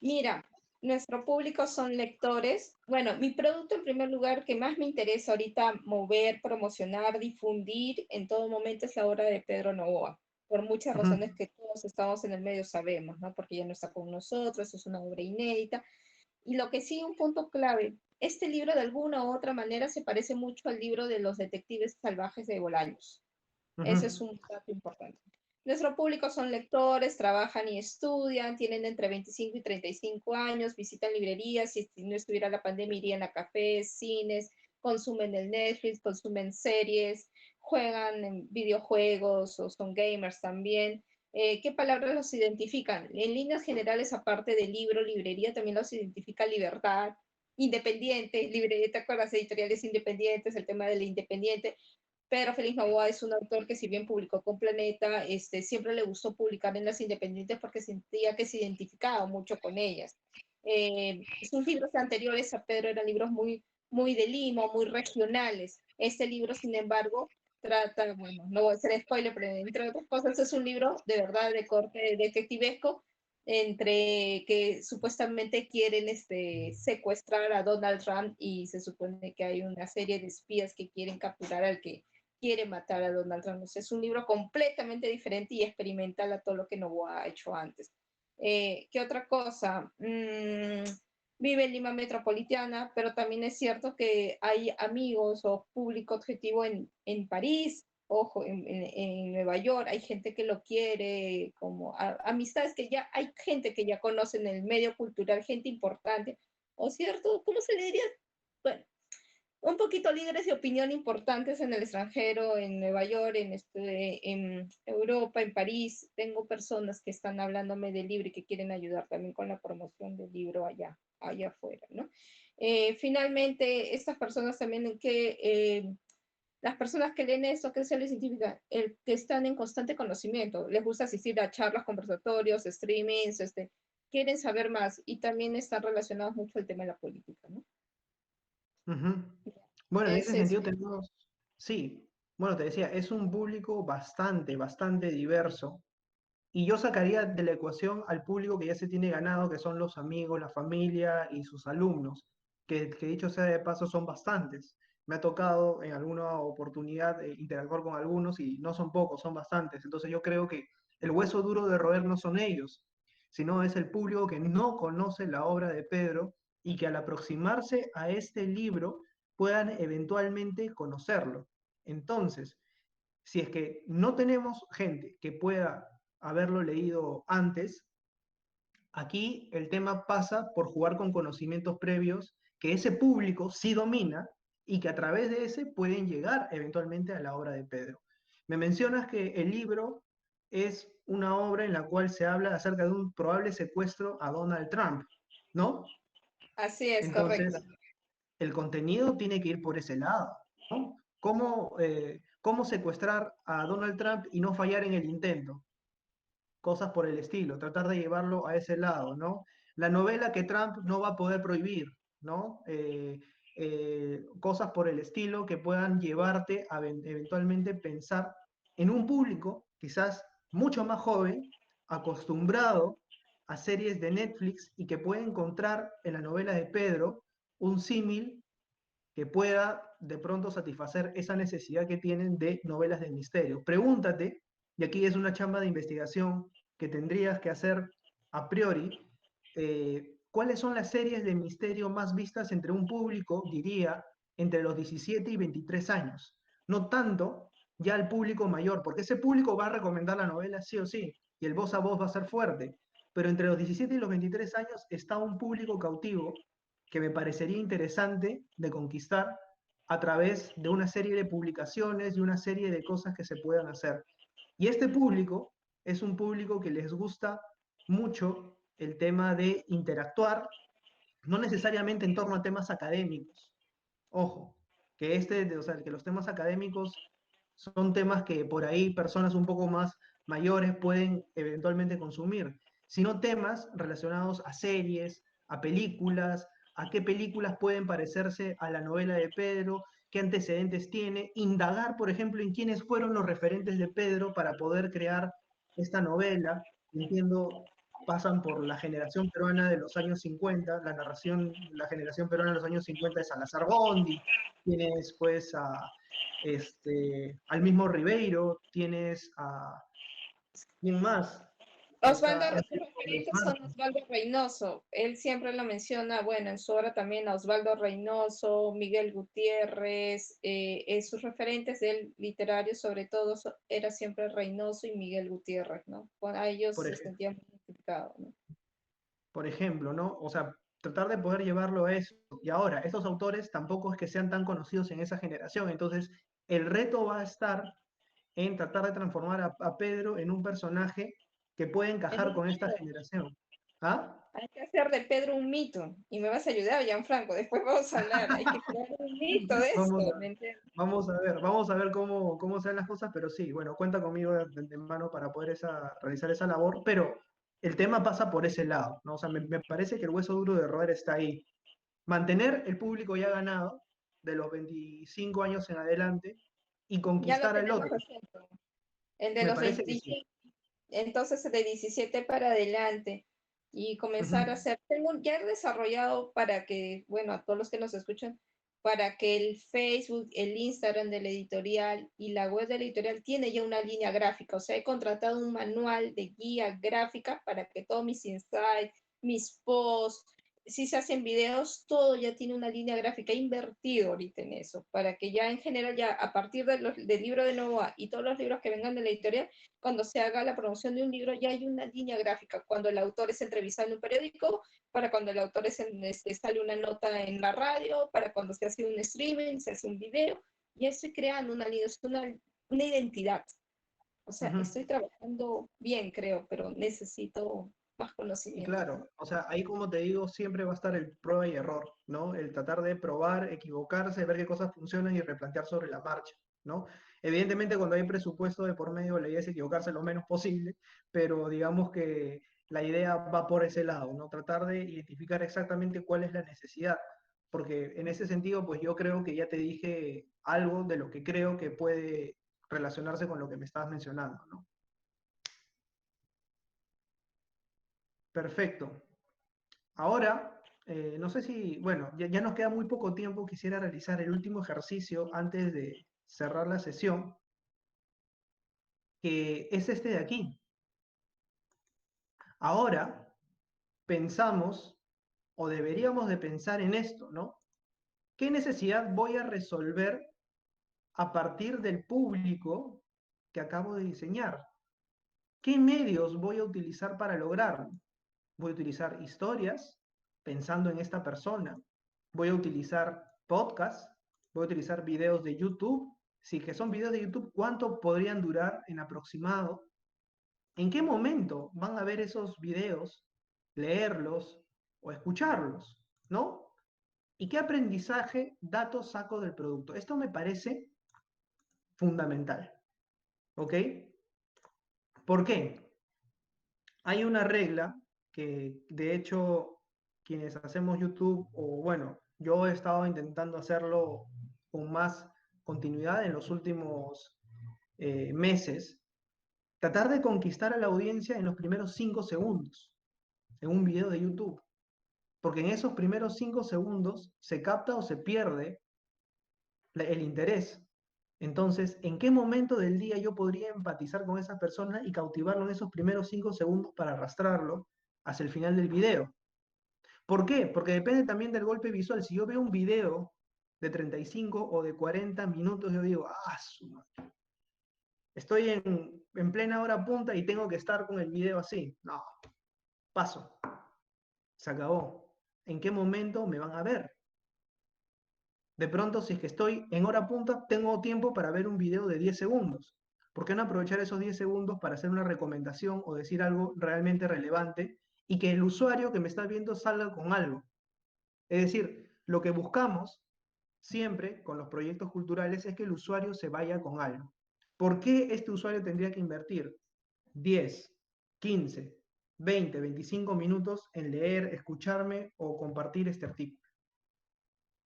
F: Mira, Nuestro público son lectores. Bueno, mi producto en primer lugar que más me interesa ahorita mover, promocionar, difundir en todo momento es la obra de Pedro Novoa, por muchas
A: Ujú,
F: razones que todos estamos en el medio sabemos, ¿no? Porque ya no está con nosotros, es una obra inédita. Y lo que sí, un punto clave, este libro de alguna u otra manera se parece mucho al libro de los detectives salvajes de Bolaños. Ese es
A: ujú.
F: un dato importante. Nuestro público son lectores, trabajan y estudian, tienen entre 25 y 35 años, visitan librerías, si no estuviera la pandemia irían a cafés, cines, consumen el Netflix, consumen series, juegan en videojuegos o son gamers también. ¿Qué palabras los identifican? En líneas generales, aparte de libro, librería, también los identifica libertad, independiente, libre, ¿te acuerdas? Editoriales independientes, el tema del independiente. Pedro Félix Novoa es un autor que si bien publicó con Planeta, siempre le gustó publicar en las independientes porque sentía que se identificaba mucho con ellas. Sus libros anteriores a Pedro eran libros muy de Lima, muy regionales. Este libro, sin embargo, trata, bueno, no voy a hacer spoiler, pero entre otras cosas es un libro de verdad de corte detectivesco entre que supuestamente quieren secuestrar a Donald Trump y se supone que hay una serie de espías que quieren capturar al que quiere matar a Donald Trump. O sea, es un libro completamente diferente y experimental a todo lo que Novoa ha hecho antes. ¿Qué otra cosa? Vive en Lima Metropolitana, pero también es cierto que hay amigos o público objetivo en París, ojo, en Nueva York, hay gente que lo quiere, como amistades que ya, hay gente que ya conoce en el medio cultural, gente importante, o cierto, ¿cómo se le diría? Bueno, un poquito líderes de opinión importantes en el extranjero, en Nueva York, en Europa, en París. Tengo personas que están hablándome del libro y que quieren ayudar también con la promoción del libro allá afuera, ¿no? Finalmente, estas personas también las personas que leen esto, ¿qué se les significa? El que están en constante conocimiento, les gusta asistir a charlas, conversatorios, streamings, quieren saber más y también están relacionados mucho al tema de la política, ¿no?
A: Ujú. Bueno, en
F: Es
A: ese
F: eso.
A: sentido tenemos, sí, bueno, te decía, es un público bastante diverso. Y yo sacaría de la ecuación al público que ya se tiene ganado, que son los amigos, la familia y sus alumnos, que dicho sea de paso son bastantes. Me ha tocado en alguna oportunidad interactuar con algunos y no son pocos, son bastantes. Entonces yo creo que el hueso duro de roer no son ellos, sino es el público que no conoce la obra de Pedro y que al aproximarse a este libro puedan eventualmente conocerlo. Entonces, si es que no tenemos gente que pueda haberlo leído antes, aquí el tema pasa por jugar con conocimientos previos que ese público sí domina y que a través de ese pueden llegar eventualmente a la obra de Pedro. Me mencionas que el libro es una obra en la cual se habla acerca de un probable secuestro a Donald Trump, ¿no?
F: Así es, correcto.
A: Entonces, el contenido tiene que ir por ese lado, ¿no? ¿Cómo secuestrar a Donald Trump y no fallar en el intento? Cosas por el estilo, tratar de llevarlo a ese lado, ¿no? La novela que Trump no va a poder prohibir, ¿no? Cosas por el estilo que puedan llevarte a eventualmente pensar en un público quizás mucho más joven, acostumbrado a series de Netflix y que puede encontrar en la novela de Pedro un símil que pueda de pronto satisfacer esa necesidad que tienen de novelas de misterio. Pregúntate, y aquí es una chamba de investigación que tendrías que hacer a priori, ¿cuáles son las series de misterio más vistas entre un público, diría, entre los 17 y 23 años? No tanto ya el público mayor, porque ese público va a recomendar la novela sí o sí, y el voz a voz va a ser fuerte, pero entre los 17 y los 23 años está un público cautivo que me parecería interesante de conquistar a través de una serie de publicaciones y una serie de cosas que se puedan hacer. Y este público es un público que les gusta mucho el tema de interactuar, no necesariamente en torno a temas académicos. Ojo, que, o sea, que los temas académicos son temas que por ahí personas un poco más mayores pueden eventualmente consumir, sino temas relacionados a series, a películas, a qué películas pueden parecerse a la novela de Pedro, qué antecedentes tiene, indagar, por ejemplo, en quiénes fueron los referentes de Pedro para poder crear esta novela. Entiendo pasan por la generación peruana de los años 50, la generación peruana de los años 50 es Salazar Gondi, tienes pues al mismo Ribeiro, tienes a, ¿quién más?
F: Osvaldo,
A: Está
F: sus referentes son Osvaldo Reynoso. Él siempre lo menciona, bueno, en su obra también a Osvaldo Reynoso, Miguel Gutiérrez, sus referentes del literario sobre todo era siempre Reynoso y Miguel Gutiérrez, ¿no? A ellos se sentían muy identificados, ¿no?
A: Por ejemplo, ¿no? O sea, tratar de poder llevarlo a eso. Y ahora, estos autores tampoco es que sean tan conocidos en esa generación, entonces el reto va a estar en tratar de transformar a Pedro en un personaje que puede encajar con esta generación. ¿Ah?
F: Hay que hacer de Pedro un mito, y me vas a ayudar, Gianfranco, después vamos a hablar, hay que crear un mito de esto, ¿me entiendes?
A: Vamos a ver cómo sean las cosas, pero sí, bueno, cuenta conmigo de antemano para poder realizar esa labor, pero el tema pasa por ese lado, ¿no? O sea, me parece que el hueso duro de roer está ahí. Mantener el público ya ganado, de los 25 años en adelante, y
F: Ya lo
A: conquistar al
F: tenemos
A: otro.
F: resuelto. El de
A: Me
F: los
A: parece que sí.
F: 27, entonces de 17 para adelante, y comenzar a
A: Ujú.
F: hacer, ya he desarrollado para que, bueno, a todos los que nos escuchan, para que el Facebook, el Instagram de la editorial y la web de la editorial tiene ya una línea gráfica, o sea, he contratado un manual de guía gráfica para que todos mis insights, mis posts, si se hacen videos, todo ya tiene una línea gráfica. He invertido ahorita en eso, para que ya en general, ya a partir del libro de Novoa y todos los libros que vengan de la editorial, cuando se haga la promoción de un libro, ya hay una línea gráfica. Cuando el autor es entrevistado en un periódico, para cuando el autor sale una nota en la radio, para cuando se hace un streaming, se hace un video. Ya estoy creando una línea, es una identidad. O sea, estoy trabajando bien, creo, pero necesito más
A: Y
F: conocimiento.
A: claro, o sea, ahí como te digo, siempre va a estar el prueba y error, ¿no? El tratar de probar, equivocarse, ver qué cosas funcionan y replantear sobre la marcha, ¿no? Evidentemente cuando hay presupuesto de por medio, la idea es equivocarse lo menos posible, pero digamos que la idea va por ese lado, ¿no? Tratar de identificar exactamente cuál es la necesidad, porque en ese sentido, pues yo creo que ya te dije algo de lo que creo que puede relacionarse con lo que me estabas mencionando, ¿no? Perfecto. Ahora, no sé si, bueno, ya nos queda muy poco tiempo, quisiera realizar el último ejercicio antes de cerrar la sesión, que es este de aquí. Ahora pensamos, o deberíamos de pensar en esto, ¿no? ¿Qué necesidad voy a resolver a partir del público que acabo de diseñar? ¿Qué medios voy a utilizar para lograrlo? Voy a utilizar historias pensando en esta persona. Voy a utilizar podcasts. Voy a utilizar videos de YouTube. Si que son videos de YouTube, ¿cuánto podrían durar en aproximado? ¿En qué momento van a ver esos videos, leerlos o escucharlos? ¿No? ¿Y qué aprendizaje, datos saco del producto? Esto me parece fundamental. ¿Ok? ¿Por qué? Hay una regla que, de hecho, quienes hacemos YouTube, o bueno, yo he estado intentando hacerlo con más continuidad en los últimos meses, tratar de conquistar a la audiencia en los primeros 5 segundos en un video de YouTube. Porque en esos primeros 5 segundos se capta o se pierde el interés. Entonces, ¿en qué momento del día yo podría empatizar con esa persona y cautivarlo en esos primeros 5 segundos para arrastrarlo hacia el final del video? ¿Por qué? Porque depende también del golpe visual. Si yo veo un video de 35 o de 40 minutos, yo digo, su madre. Estoy en plena hora punta y tengo que estar con el video así. No, paso. Se acabó. ¿En qué momento me van a ver? De pronto, si es que estoy en hora punta, tengo tiempo para ver un video de 10 segundos. ¿Por qué no aprovechar esos 10 segundos para hacer una recomendación o decir algo realmente relevante y que el usuario que me está viendo salga con algo? Es decir, lo que buscamos siempre con los proyectos culturales es que el usuario se vaya con algo. ¿Por qué este usuario tendría que invertir 10, 15, 20, 25 minutos en leer, escucharme o compartir este artículo?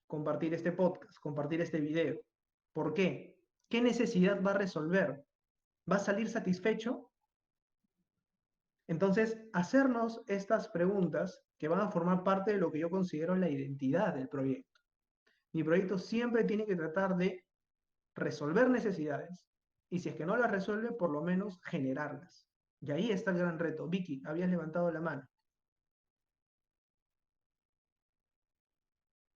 A: Compartir este podcast, compartir este video. ¿Por qué? ¿Qué necesidad va a resolver? ¿Va a salir satisfecho? Entonces, hacernos estas preguntas que van a formar parte de lo que yo considero la identidad del proyecto. Mi proyecto siempre tiene que tratar de resolver necesidades y si es que no las resuelve, por lo menos generarlas. Y ahí está el gran reto. Vicky, habías levantado la mano.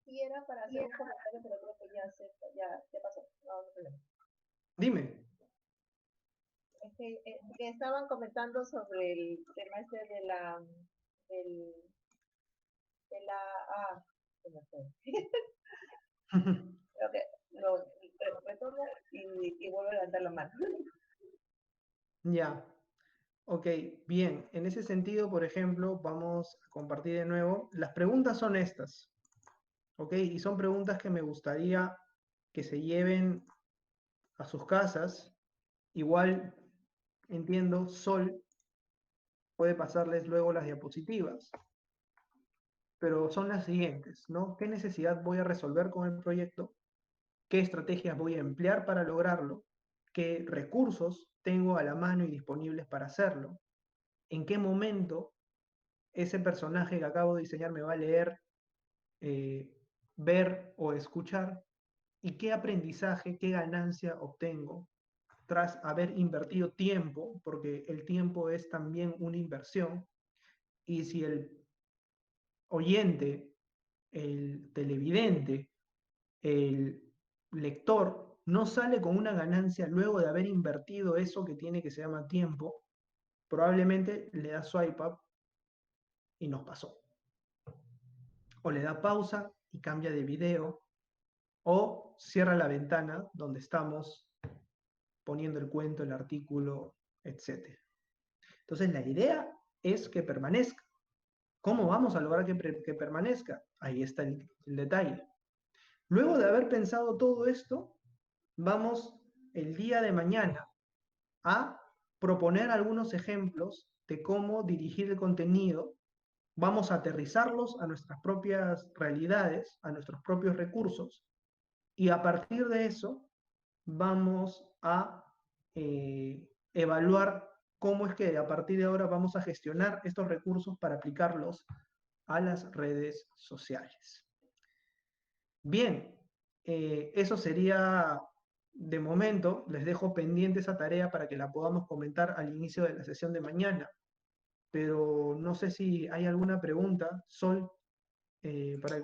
B: Y era para hacer un comentario, pero creo que ya pasó. No, no problema.
A: Dime.
B: Es que estaban comentando sobre el tema este del, de la, se me fue. Creo que lo retomo y vuelvo a levantar la mano.
A: Ya. Ok, bien. En ese sentido, por ejemplo, vamos a compartir de nuevo. Las preguntas son estas. ¿Ok? Y son preguntas que me gustaría que se lleven a sus casas. Igual, entiendo, Sol puede pasarles luego las diapositivas, pero son las siguientes, ¿no? ¿Qué necesidad voy a resolver con el proyecto? ¿Qué estrategias voy a emplear para lograrlo? ¿Qué recursos tengo a la mano y disponibles para hacerlo? ¿En qué momento ese personaje que acabo de diseñar me va a leer, ver o escuchar? ¿Y qué aprendizaje, qué ganancia obtengo tras haber invertido tiempo? Porque el tiempo es también una inversión. Y si el oyente, el televidente, el lector no sale con una ganancia luego de haber invertido eso que tiene que se llama tiempo, probablemente le da swipe up y nos pasó. O le da pausa y cambia de video, o cierra la ventana donde estamos poniendo el cuento, el artículo, etc. Entonces la idea es que permanezca. ¿Cómo vamos a lograr que permanezca? Ahí está el detalle. Luego de haber pensado todo esto, vamos el día de mañana a proponer algunos ejemplos de cómo dirigir el contenido. Vamos a aterrizarlos a nuestras propias realidades, a nuestros propios recursos, y a partir de eso vamos a evaluar cómo es que a partir de ahora vamos a gestionar estos recursos para aplicarlos a las redes sociales. Bien, eso sería de momento. Les dejo pendiente esa tarea para que la podamos comentar al inicio de la sesión de mañana. Pero no sé si hay alguna pregunta, Sol, para...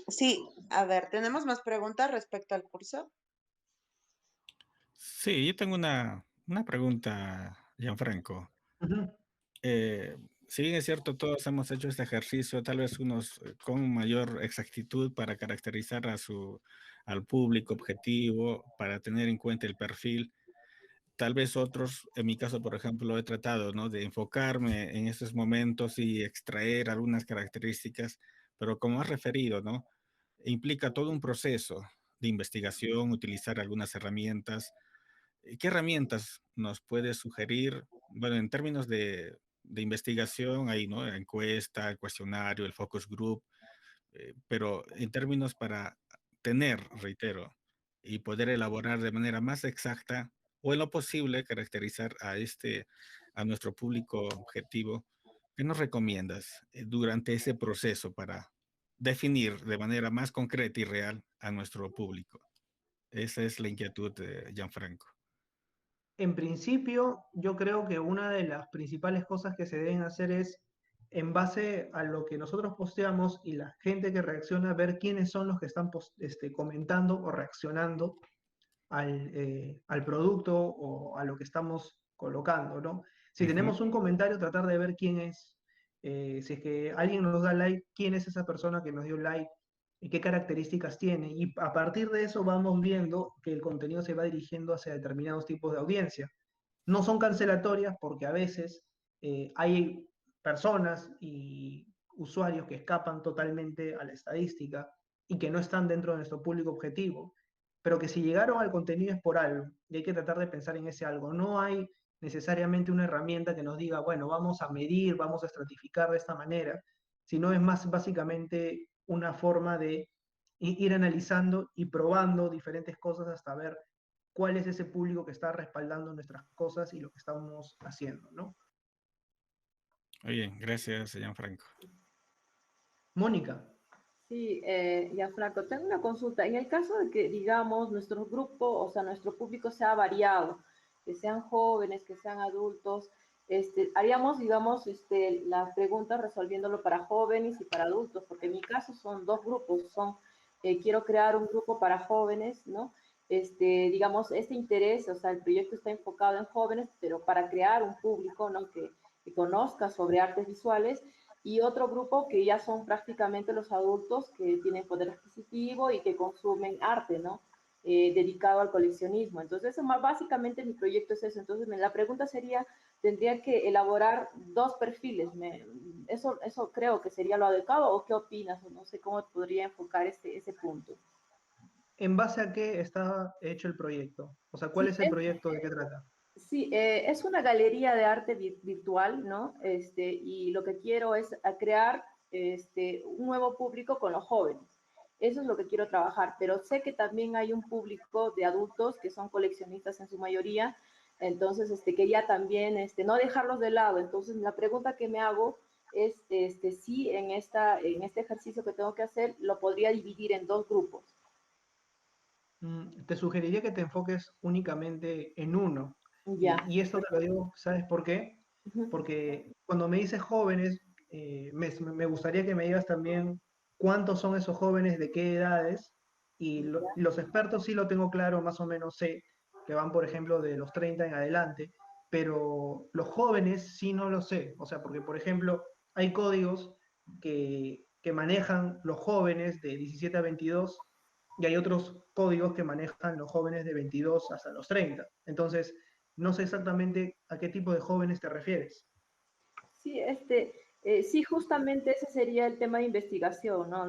H: Sí, a ver, ¿tenemos más preguntas respecto al curso?
C: Sí, yo tengo una pregunta, Gianfranco.
A: Ujú.
C: Si bien es cierto, todos hemos hecho este ejercicio, tal vez unos con mayor exactitud para caracterizar al público objetivo, para tener en cuenta el perfil. Tal vez otros, en mi caso, por ejemplo, he tratado, ¿no?, de enfocarme en estos momentos y extraer algunas características, pero como has referido, ¿no?, implica todo un proceso de investigación, utilizar algunas herramientas. ¿Qué herramientas nos puedes sugerir? Bueno, en términos de investigación, hay, ¿no?, encuesta, el cuestionario, el focus group, pero en términos para tener, reitero, y poder elaborar de manera más exacta o en lo posible caracterizar a nuestro público objetivo, ¿qué nos recomiendas durante ese proceso para definir de manera más concreta y real a nuestro público? Esa es la inquietud de Gianfranco.
A: En principio, yo creo que una de las principales cosas que se deben hacer es, en base a lo que nosotros posteamos y la gente que reacciona, ver quiénes son los que están comentando o reaccionando al producto o a lo que estamos colocando, ¿no? Si tenemos un comentario, tratar de ver quién es. Si es que alguien nos da like, quién es esa persona que nos dio like y qué características tiene. Y a partir de eso vamos viendo que el contenido se va dirigiendo hacia determinados tipos de audiencia. No son cancelatorias porque a veces hay personas y usuarios que escapan totalmente a la estadística y que no están dentro de nuestro público objetivo, pero que si llegaron al contenido es por algo y hay que tratar de pensar en ese algo. No hay necesariamente una herramienta que nos diga, bueno, vamos a medir, vamos a estratificar de esta manera, sino es más básicamente una forma de ir analizando y probando diferentes cosas hasta ver cuál es ese público que está respaldando nuestras cosas y lo que estamos haciendo, ¿no?
C: Oye, gracias, Gianfranco.
A: Mónica.
E: Sí, ya Franco, tengo una consulta. En el caso de que, digamos, nuestro grupo, o sea, nuestro público sea variado, que sean jóvenes, que sean adultos, haríamos, digamos, las preguntas resolviéndolo para jóvenes y para adultos, porque en mi caso son dos grupos, quiero crear un grupo para jóvenes, ¿no? Digamos, este interés, o sea, el proyecto está enfocado en jóvenes, pero para crear un público, ¿no? Que conozca sobre artes visuales y otro grupo que ya son prácticamente los adultos que tienen poder adquisitivo y que consumen arte, ¿no? Dedicado al coleccionismo. Entonces, básicamente mi proyecto es eso. Entonces, la pregunta sería, tendría que elaborar dos perfiles. Eso creo que sería lo adecuado, ¿o qué opinas? O no sé cómo podría enfocar ese punto.
A: ¿En base a qué está hecho el proyecto? O sea, ¿cuál
E: Sí,
A: es el proyecto? ¿De qué trata?
E: Sí, es una galería de arte virtual, ¿no? Y lo que quiero es crear un nuevo público con los jóvenes. Eso es lo que quiero trabajar, pero sé que también hay un público de adultos que son coleccionistas en su mayoría, entonces quería también no dejarlos de lado. Entonces, la pregunta que me hago es si en este ejercicio que tengo que hacer lo podría dividir en dos grupos.
A: Te sugeriría que te enfoques únicamente en uno.
E: Ya.
A: Y esto te lo digo, ¿sabes por qué?
E: Ujú.
A: Porque cuando me dices jóvenes, me gustaría que me digas también cuántos son esos jóvenes, de qué edades. Y los expertos sí lo tengo claro, más o menos sé que van, por ejemplo, de los 30 en adelante, pero los jóvenes sí no lo sé. O sea, porque, por ejemplo, hay códigos que manejan los jóvenes de 17 a 22 y hay otros códigos que manejan los jóvenes de 22 hasta los 30. Entonces, no sé exactamente a qué tipo de jóvenes te refieres.
E: Sí, sí, justamente ese sería el tema de investigación, ¿no?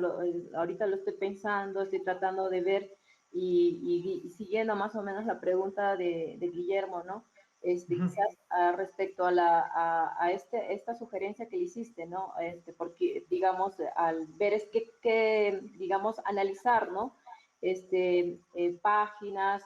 E: Ahorita lo estoy pensando, estoy tratando de ver y siguiendo más o menos la pregunta de Guillermo, ¿no?
A: Ujú.
E: Quizás respecto a esta sugerencia que le hiciste, ¿no? Porque, digamos, al ver digamos, analizar, ¿no? Páginas,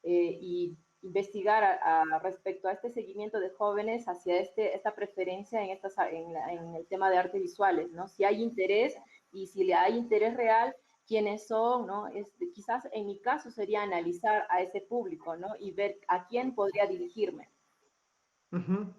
E: y investigar respecto a este seguimiento de jóvenes hacia esta preferencia en el tema de artes visuales, ¿no? Si hay interés y si le hay interés real, quiénes son, ¿no? Quizás en mi caso sería analizar a ese público, ¿no? Y ver a quién podría dirigirme.
A: Ujú.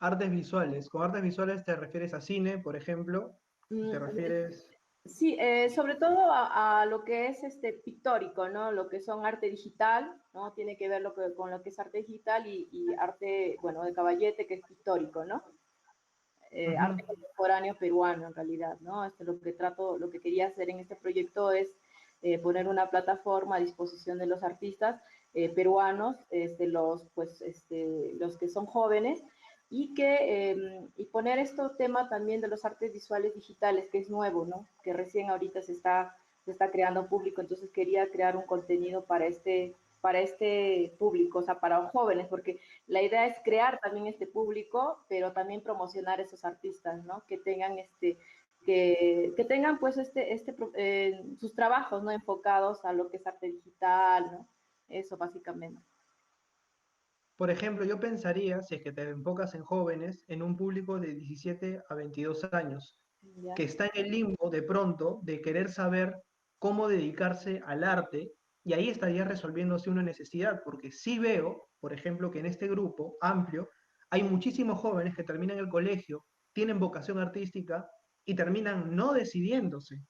A: Artes visuales. Con artes visuales te refieres a cine, por ejemplo.
E: Mm,
A: Te refieres...
E: Sí, sobre todo a lo que es pictórico, ¿no? Lo que son arte digital, ¿no? Tiene que ver con lo que es arte digital y arte, bueno, de caballete, que es pictórico, ¿no?
A: Ujú.
E: Arte contemporáneo peruano en realidad, ¿no? Lo que quería hacer en este proyecto es poner una plataforma a disposición de los artistas peruanos, los que son jóvenes, y poner este tema también de los artes visuales digitales, que es nuevo, ¿no? Que recién ahorita se está creando público, entonces quería crear un contenido para este público, o sea, para los jóvenes, porque la idea es crear también este público, pero también promocionar esos artistas, ¿no? Que tengan pues sus trabajos, ¿no? Enfocados a lo que es arte digital, ¿no? Eso básicamente.
A: Por ejemplo, yo pensaría, si es que te enfocas en jóvenes, en un público de 17 a 22 años,
E: ¿Ya?
A: que está en el limbo de pronto de querer saber cómo dedicarse al arte, y ahí estaría resolviéndose una necesidad, porque sí veo, por ejemplo, que en este grupo amplio hay muchísimos jóvenes que terminan el colegio, tienen vocación artística y terminan no decidiéndose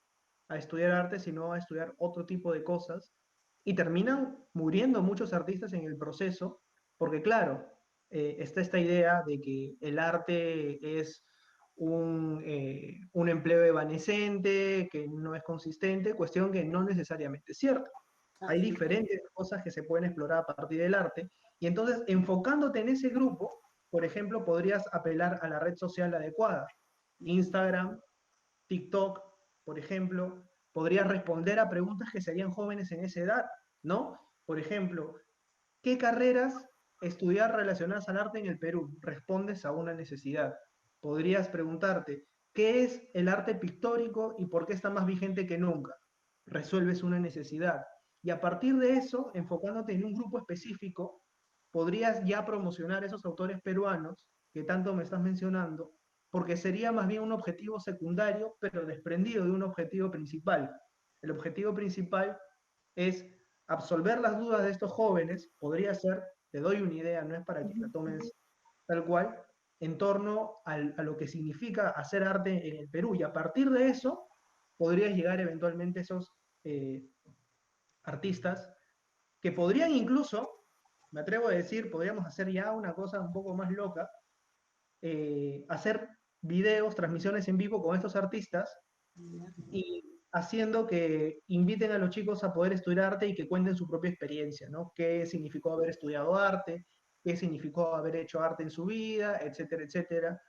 A: a estudiar arte, sino a estudiar otro tipo de cosas, y terminan muriendo muchos artistas en el proceso, porque claro, está esta idea de que el arte es un empleo evanescente, que no es consistente, cuestión que no necesariamente es cierta. Hay
E: Así.
A: diferentes cosas que se pueden explorar a partir del arte, y entonces enfocándote en ese grupo, por ejemplo, podrías apelar a la red social adecuada. Instagram, TikTok, por ejemplo, podrías responder a preguntas que serían jóvenes en esa edad, ¿no? Por ejemplo, ¿qué carreras estudiar relacionadas al arte en el Perú? Respondes a una necesidad. Podrías preguntarte, ¿qué es el arte pictórico y por qué está más vigente que nunca? Resuelves una necesidad. Y a partir de eso, enfocándote en un grupo específico, podrías ya promocionar esos autores peruanos que tanto me estás mencionando, porque sería más bien un objetivo secundario, pero desprendido de un objetivo principal. El objetivo principal es absolver las dudas de estos jóvenes, podría ser, te doy una idea, no es para que la tomes tal cual, en torno a lo que significa hacer arte en el Perú, y a partir de eso podrías llegar eventualmente a esos artistas que podrían incluso, me atrevo a decir, podríamos hacer ya una cosa un poco más loca, hacer videos, transmisiones en vivo con estos artistas y haciendo que inviten a los chicos a poder estudiar arte y que cuenten su propia experiencia, ¿no? ¿Qué significó haber estudiado arte? ¿Qué significó haber hecho arte en su vida? Etcétera, etcétera.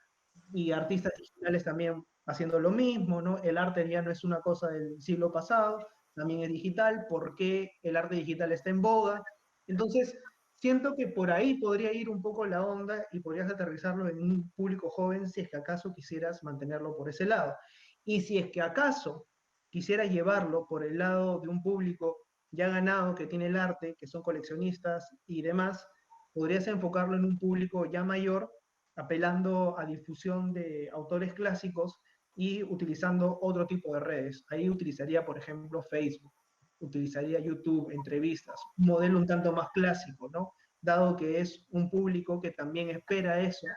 A: Y artistas digitales también haciendo lo mismo, ¿no? El arte ya no es una cosa del siglo pasado, también es digital. ¿Por qué el arte digital está en boga? Entonces, siento que por ahí podría ir un poco la onda y podrías aterrizarlo en un público joven si es que acaso quisieras mantenerlo por ese lado. Y si es que acaso quisieras llevarlo por el lado de un público ya ganado que tiene el arte, que son coleccionistas y demás, podrías enfocarlo en un público ya mayor, apelando a difusión de autores clásicos y utilizando otro tipo de redes. Ahí utilizaría, por ejemplo, Facebook, utilizaría YouTube, entrevistas, un modelo un tanto más clásico, ¿no? Dado que es un público que también espera eso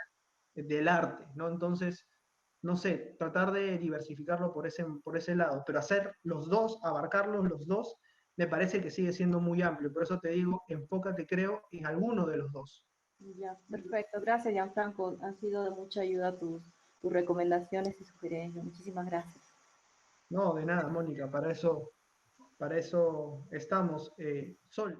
A: del arte, ¿no? Entonces, no sé, tratar de diversificarlo por ese lado, pero hacer los dos, abarcarlos los dos, me parece que sigue siendo muy amplio. Por eso te digo, enfócate, creo, en alguno de los dos.
E: Ya, perfecto. Gracias, Gianfranco. Han sido de mucha ayuda tus recomendaciones y sugerencias. Muchísimas gracias.
A: No, de nada, Mónica, para eso estamos. Sol.